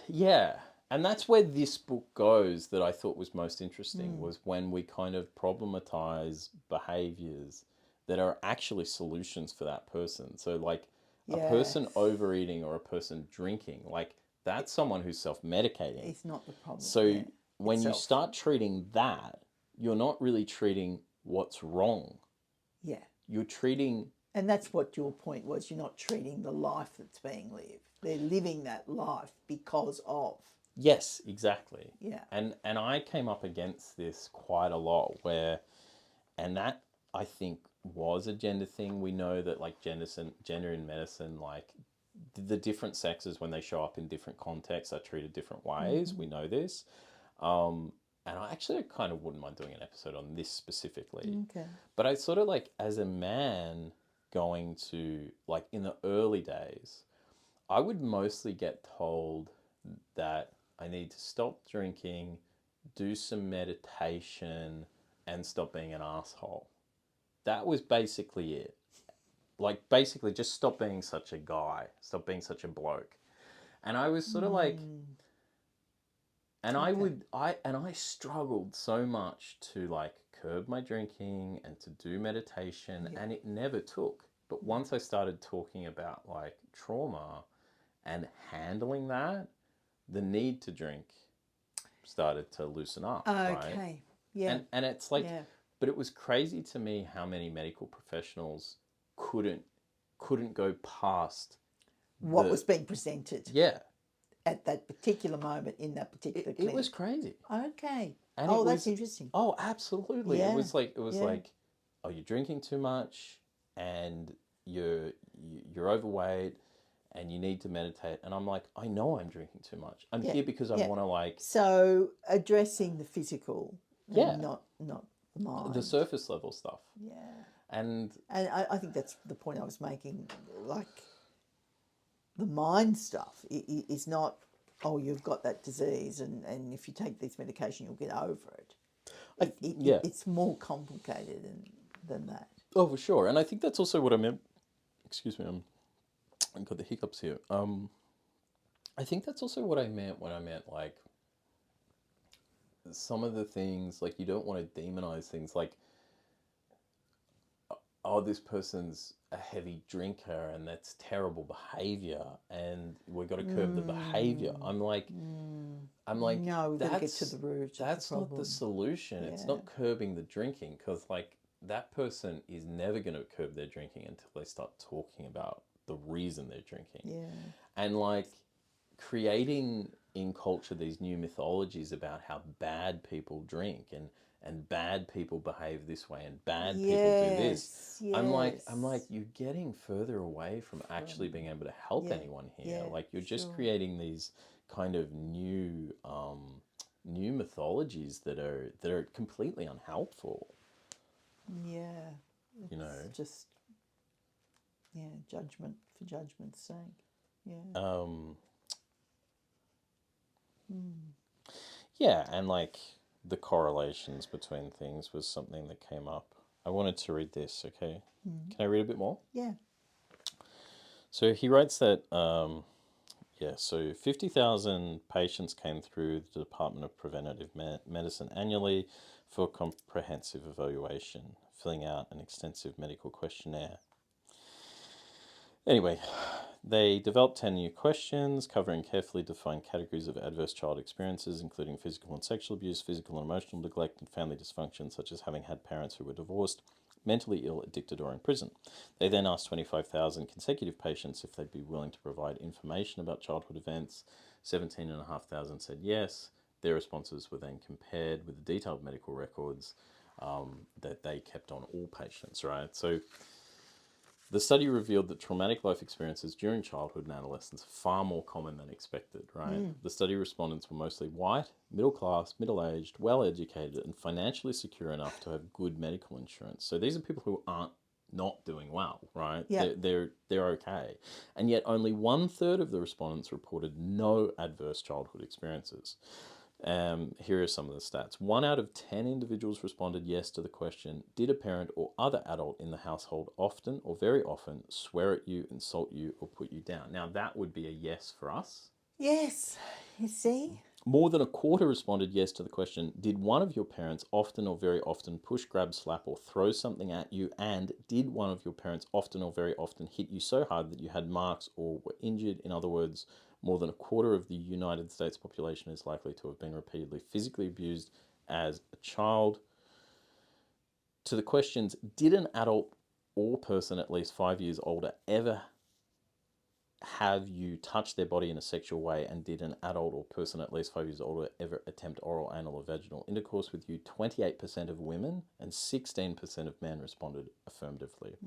yeah, and that's where this book goes that I thought was most interesting, was when we kind of problematize behaviors that are actually solutions for that person. So like a person overeating or a person drinking, like that's someone who's self-medicating. It's not the problem. So when you start treating that, you're not really treating what's wrong. Yeah. You're treating... And that's what your point was. You're not treating the life that's being lived. They're living that life because of. Yes, exactly. Yeah. And I came up against this quite a lot and that I think was a gender thing. We know that like gender in medicine, like the different sexes when they show up in different contexts are treated different ways. We know this. And I actually kind of wouldn't mind doing an episode on this specifically. Okay. But I sort of like, as a man going to, like in the early days, I would mostly get told that I need to stop drinking, do some meditation, and stop being an asshole. That was basically it. Like basically just stop being such a guy, stop being such a bloke. And I was sort of like, and I struggled so much to like curb my drinking and to do meditation, and it never took. But once I started talking about like trauma and handling that, the need to drink started to loosen up. Okay. Right? Yeah. And it's like, but it was crazy to me how many medical professionals couldn't go past what was being presented. Yeah. At that particular moment in that particular clinic. It was crazy. Okay. And that's interesting. Oh, absolutely. Yeah. It was like, oh, you're drinking too much and you're overweight and you need to meditate. And I'm like, I know I'm drinking too much. I'm here because I want to like... So addressing the physical and not the mind. The surface level stuff. Yeah. And I think that's the point I was making. Like, the mind stuff is not, oh, you've got that disease and if you take this medication, you'll get over it. It's more complicated than that. Oh, for sure. And I think that's also what I meant. Excuse me, I've got the hiccups here. I think that's also what I meant when I meant like some of the things, like you don't want to demonize things like, oh, this person's a heavy drinker and that's terrible behavior and we've got to curb the behavior. I'm like, no, we've got to get to the root. That's not the solution. It's not curbing the drinking, because like that person is never going to curb their drinking until they start talking about the reason they're drinking. Yeah. And like creating in culture these new mythologies about how bad people drink and bad people behave this way and bad people do this. Yes. I'm like, you're getting further away from actually being able to help anyone here. Yeah, like you're just creating these kind of new mythologies that are completely unhelpful. Yeah. You know, just judgment for judgment's sake. Yeah. Yeah, and like the correlations between things was something that came up. I wanted to read this, okay? Can I read a bit more? Yeah. So he writes that, so 50,000 patients came through the Department of Preventative Medicine annually for comprehensive evaluation, filling out an extensive medical questionnaire. Anyway, they developed 10 new questions covering carefully defined categories of adverse child experiences, including physical and sexual abuse, physical and emotional neglect, and family dysfunction, such as having had parents who were divorced, mentally ill, addicted, or in prison. They then asked 25,000 consecutive patients if they'd be willing to provide information about childhood events. 17,500 said yes. Their responses were then compared with the detailed medical records that they kept on all patients, right? So the study revealed that traumatic life experiences during childhood and adolescence are far more common than expected, right? The study respondents were mostly white, middle class, middle-aged, well-educated, and financially secure enough to have good medical insurance. So these are people who aren't not doing well, right? Yeah. They're okay. And yet only 1/3 of the respondents reported no adverse childhood experiences. Here are some of the stats. 1 out of 10 individuals responded yes to the question, did a parent or other adult in the household often or very often swear at you, insult you, or put you down? Now, that would be a yes for us. Yes. You see? More than a quarter responded yes to the question, did one of your parents often or very often push, grab, slap, or throw something at you? And did one of your parents often or very often hit you so hard that you had marks or were injured? In other words, more than a quarter of the United States population is likely to have been repeatedly physically abused as a child. To the questions, did an adult or person at least 5 years older ever have you touch their body in a sexual way, and did an adult or person at least 5 years older ever attempt oral, anal, or vaginal intercourse with you? 28% of women and 16% of men responded affirmatively.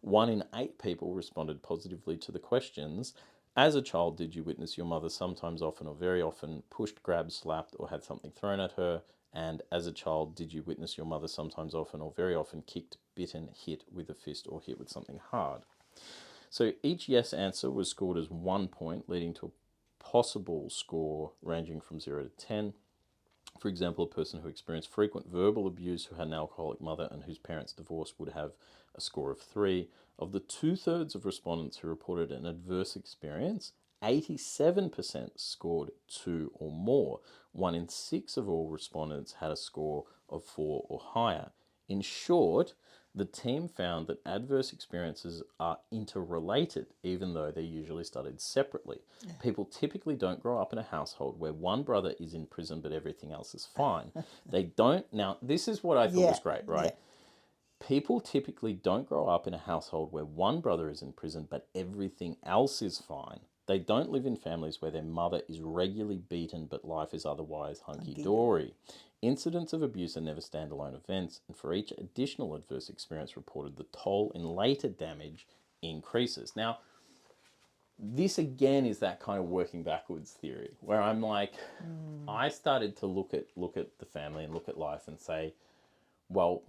1 in 8 people responded positively to the questions. As a child, did you witness your mother sometimes, often, or very often pushed, grabbed, slapped, or had something thrown at her? And as a child, did you witness your mother sometimes, often, or very often kicked, bitten, hit with a fist, or hit with something hard? So each yes answer was scored as 1 point, leading to a possible score ranging from 0 to 10. For example, a person who experienced frequent verbal abuse, who had an alcoholic mother, and whose parents divorced would have a score of 3. Of the 2/3 of respondents who reported an adverse experience, 87% scored 2 or more. 1 in 6 of all respondents had a score of 4 or higher. In short, the team found that adverse experiences are interrelated, even though they're usually studied separately. People typically don't grow up in a household where one brother is in prison but everything else is fine. They don't. Now, this is what I thought was great, right? People typically don't grow up in a household where one brother is in prison but everything else is fine. They don't live in families where their mother is regularly beaten but life is otherwise hunky-dory. Incidents of abuse are never standalone events, and for each additional adverse experience reported, the toll in later damage increases. Now, this again is that kind of working backwards theory, where I'm like, I started to look at the family and look at life and say, well,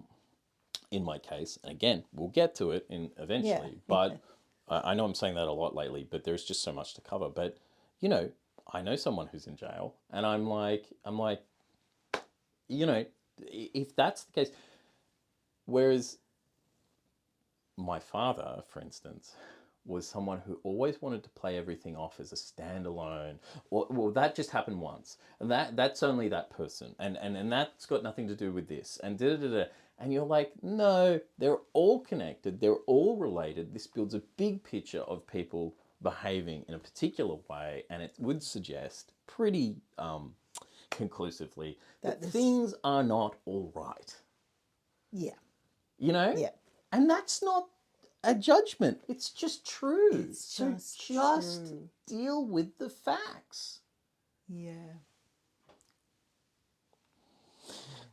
in my case, and again, we'll get to it eventually, but I know I'm saying that a lot lately, but there's just so much to cover. But, you know, I know someone who's in jail, and I'm like, you know, if that's the case, whereas my father, for instance, was someone who always wanted to play everything off as a standalone. Well, that just happened once, and that's only that person, and that's got nothing to do with this, and da-da-da-da. And you're like, no, they're all connected, they're all related. This builds a big picture of people behaving in a particular way, and it would suggest pretty conclusively that things are not all right. Yeah. You know? Yeah. And that's not a judgment. It's just true. It's so just true. deal with the facts. Yeah.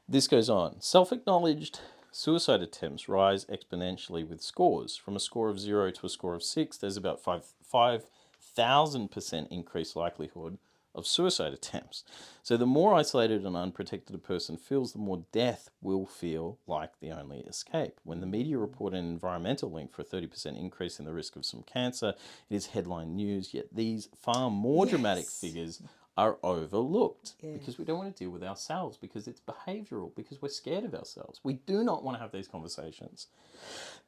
This goes on. Self-acknowledged suicide attempts rise exponentially with scores. From a score of 0 to a score of 6, there's about 5,000% increased likelihood of suicide attempts. So the more isolated and unprotected a person feels, the more death will feel like the only escape. When the media report an environmental link for a 30% increase in the risk of some cancer, it is headline news, yet these far more dramatic figures are overlooked Yeah. because we don't want to deal with ourselves, because it's behavioral, because we're scared of ourselves. We do not want to have these conversations.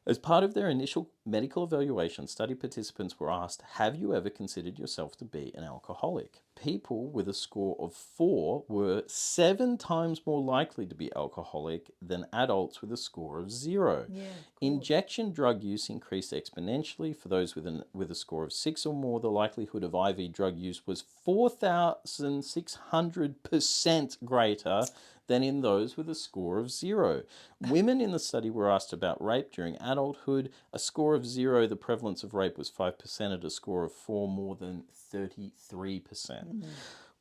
As part of their initial medical evaluation, study participants were asked, have you ever considered yourself to be an alcoholic? People with a score of 4 were 7 times more likely to be alcoholic than adults with a score of 0. Yeah, Injection drug use increased exponentially. For those with a score of 6 or more, the likelihood of IV drug use was 4,600% greater than in those with a score of 0. Women in the study were asked about rape during adulthood. A score of 0, the prevalence of rape was 5%. At a score of 4, more than 33%.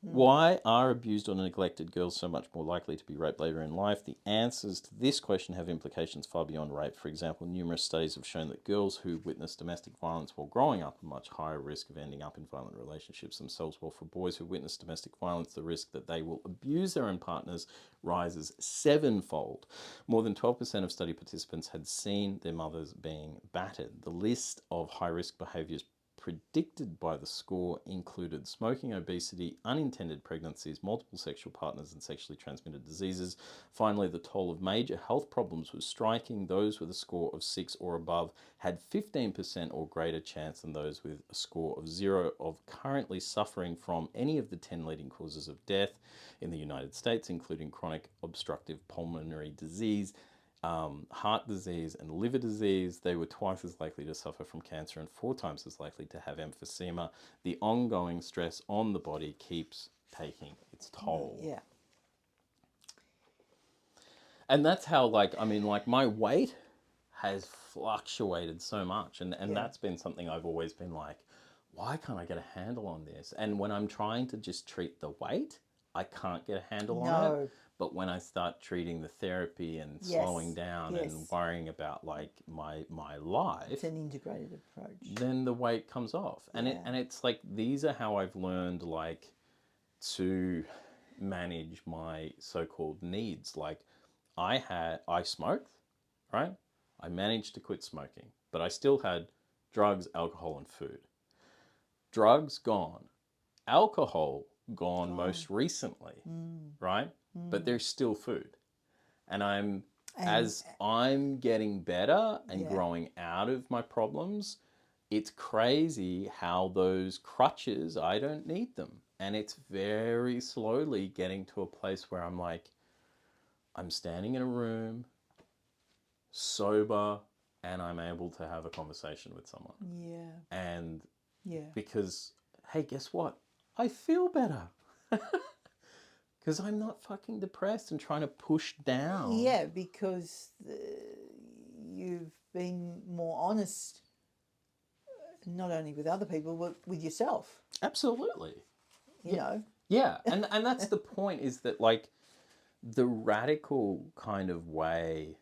Why are abused or neglected girls so much more likely to be raped later in life? The answers to this question have implications far beyond rape. For example, numerous studies have shown that girls who witness domestic violence while growing up are much higher risk of ending up in violent relationships themselves, while for boys who witness domestic violence, the risk that they will abuse their own partners rises 7-fold. More than 12% of study participants had seen their mothers being battered. The list of high-risk behaviours predicted by the score included smoking, obesity, unintended pregnancies, multiple sexual partners, and sexually transmitted diseases. Finally, the toll of major health problems was striking. Those with a score of 6 or above had 15% or greater chance than those with a score of 0 of currently suffering from any of the 10 leading causes of death in the United States, including chronic obstructive pulmonary disease, heart disease and liver disease. They were twice as likely to suffer from cancer and 4 times as likely to have emphysema. The ongoing stress on the body keeps taking its toll. Yeah. And that's how, my weight has fluctuated so much. And that's been something I've always been like, why can't I get a handle on this? And when I'm trying to just treat the weight, I can't get a handle on it. But when I start treating the therapy and slowing down and worrying about my life, it's an integrated approach. Then the weight comes off. And it's like, these are how I've learned to manage my so-called needs. Like I smoked, right? I managed to quit smoking, but I still had drugs, alcohol, and food. Drugs gone, alcohol gone most recently, right? But there's still food. And as I'm getting better and growing out of my problems, it's crazy how those crutches, I don't need them. And it's very slowly getting to a place where I'm like, I'm standing in a room, sober, and I'm able to have a conversation with someone. Yeah. And because, hey, guess what? I feel better. Because I'm not fucking depressed and trying to push down. Yeah, because you've been more honest, not only with other people, but with yourself. Absolutely. You know? Yeah, and that's the point, is that the radical kind of way,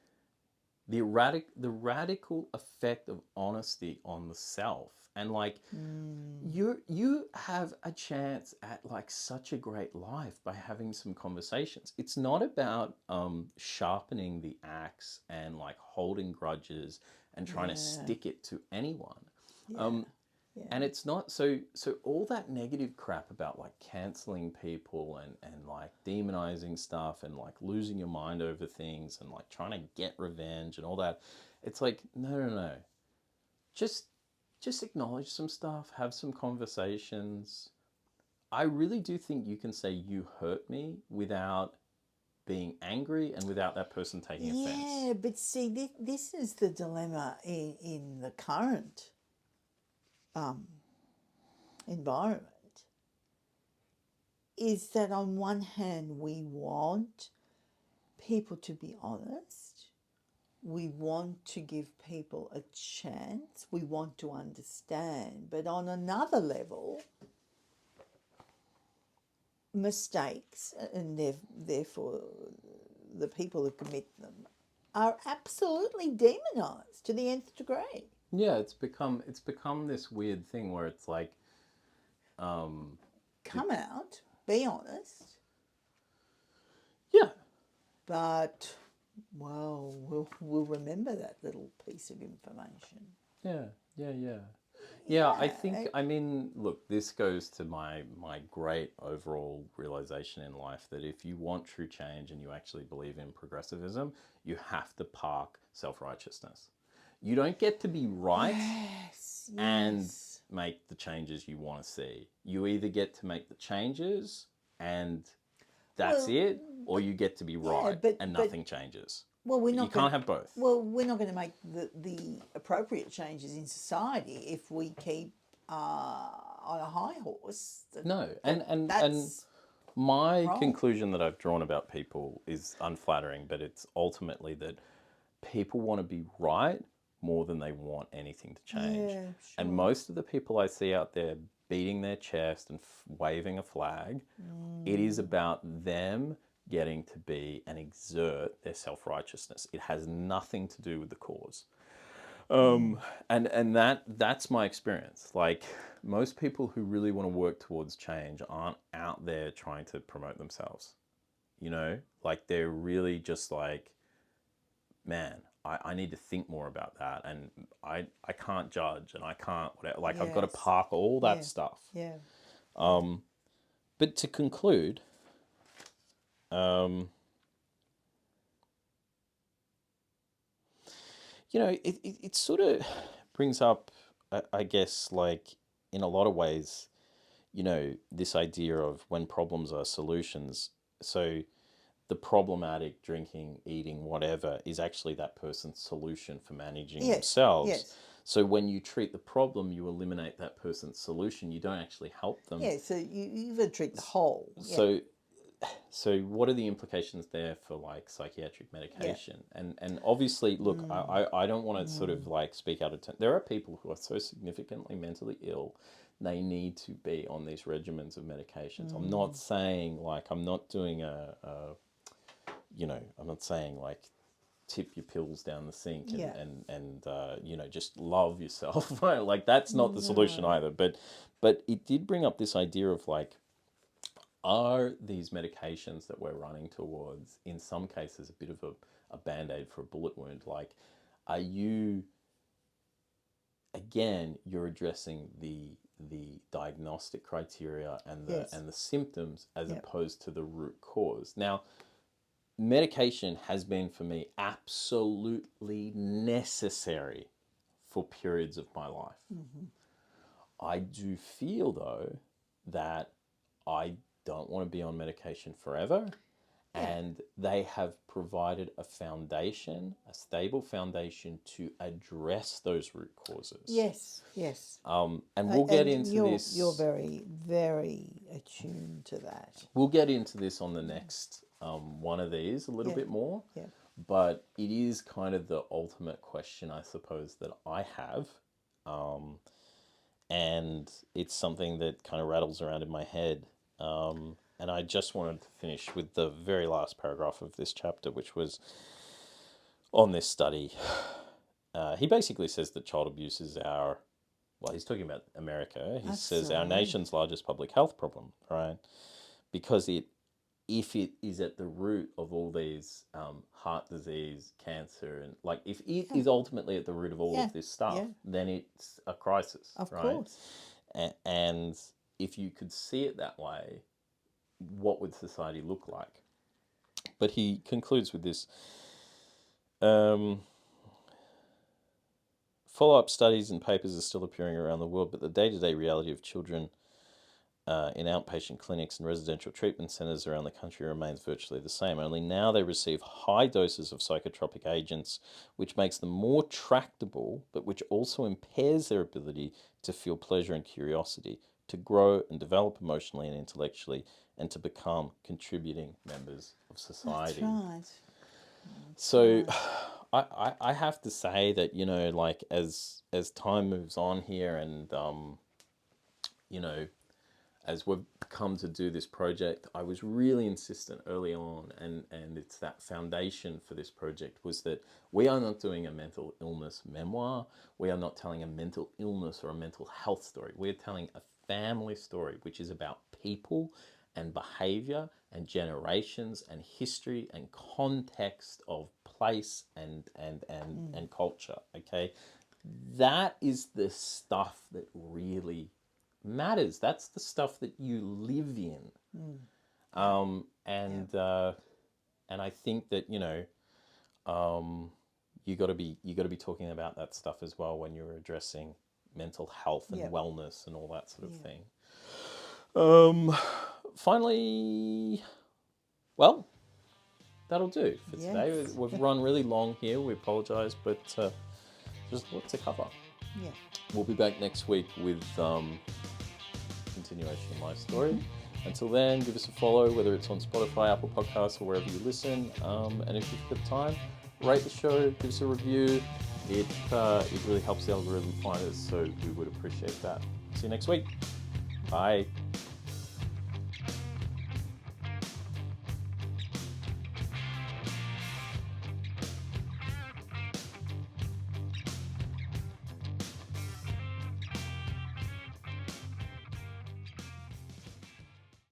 the radical effect of honesty on the self. And you have a chance at such a great life by having some conversations. It's not about sharpening the axe and holding grudges and trying to stick it to anyone. And it's not so all that negative crap about canceling people and demonizing stuff and losing your mind over things and trying to get revenge and all that. It's no. Just acknowledge some stuff, have some conversations. I really do think you can say you hurt me without being angry and without that person taking offense. Yeah, but see, this is the dilemma in the current environment, is that on one hand we want people to be honest. We want to give people a chance. We want to understand. But on another level, mistakes, and therefore the people who commit them, are absolutely demonised to the nth degree. Yeah, it's become this weird thing where it's come out, be honest. Yeah. But well, we'll remember that little piece of information. Yeah. Yeah, I think, I mean, look, this goes to my great overall realization in life that if you want true change and you actually believe in progressivism, you have to park self-righteousness. You don't get to be right Yes, and yes. make the changes you want to see. You either get to make the changes and that's Well, it, or you get to be right and but nothing changes. well, we're But you not going. can't have both. Well, we're not going to make the appropriate changes in society if we keep on a high horse. No, and That's my wrong. conclusion that I've drawn about people is unflattering, but it's ultimately that people want to be right more than they want anything to change. Yeah, And sure. most of the people I see out there beating their chest and waving a flag, it is about them getting to be and exert their self-righteousness. It has nothing to do with the cause. And that's my experience. Like, most people who really want to work towards change aren't out there trying to promote themselves. You know, like they're really just like, man, I need to think more about that, and I can't judge, and I can't whatever. Like, I've got to Yes. park all that Yeah. stuff. Yeah. But to conclude, you know, it sort of brings up, I guess, like, in a lot of ways, you know, this idea of when problems are solutions. So the problematic drinking, eating, whatever is actually that person's solution for managing Yes. themselves. Yes. So when you treat the problem, you eliminate that person's solution. You don't actually help them. Yeah. So you've got to treat the whole. Yeah. So what are the implications there for like psychiatric medication? And obviously, look, I don't want to sort of like speak out of turn. There are people who are so significantly mentally ill, they need to be on these regimens of medications. I'm not saying like, I'm not doing you know, I'm not saying like tip your pills down the sink and Yeah. you know, just love yourself. Right? Like, that's not the solution either. But it did bring up this idea of like, are these medications that we're running towards, in some cases, a bit of a band-aid for a bullet wound? Like, are you, again, you're addressing the diagnostic criteria and the Yes. and the symptoms as Yep. opposed to the root cause. Now, medication has been for me absolutely necessary for periods of my life. I do feel, though, that I don't want to be on medication forever. And they have provided a foundation, a stable foundation to address those root causes. Yes. Yes. And we'll get And into this. You're very, very attuned to that. We'll get into this on the next one of these a little bit more. Yeah. But it is kind of the ultimate question, I suppose, that I have. And it's something that kind of rattles around in my head. And I just wanted to finish with the very last paragraph of this chapter, which was on this study. He basically says that child abuse is he's talking about America. He says our nation's largest public health problem, right? Because if it is at the root of all these heart disease, cancer, and like, if it is ultimately at the root of all of this stuff, then it's a crisis, Of right? course. And if you could see it that way, what would society look like? But he concludes with this. Follow-up studies and papers are still appearing around the world, but the day-to-day reality of children in outpatient clinics and residential treatment centres around the country remains virtually the same. Only now they receive high doses of psychotropic agents, which makes them more tractable, but which also impairs their ability to feel pleasure and curiosity, to grow and develop emotionally and intellectually, and to become contributing members of society. That's right. So I have to say that, you know, like, as time moves on here, and you know, as we've come to do this project, I was really insistent early on, and it's that foundation for this project, was that we are not doing a mental illness memoir. We are not telling a mental illness or a mental health story. We're telling a family story, which is about people and behavior and generations and history and context of place and culture. Okay, that is the stuff that really matters. That's the stuff that you live in. And I think that, you know, you got to be talking about that stuff as well when you're addressing mental health and wellness and all that sort of thing. Finally, well, that'll do for today. We've run really long here. We apologise, but there's a lot to cover. Yeah. We'll be back next week with continuation of my story. Until then, give us a follow, whether it's on Spotify, Apple Podcasts, or wherever you listen. And if you've got time, rate the show, give us a review. It really helps the algorithm find us, so we would appreciate that. See you next week. Bye.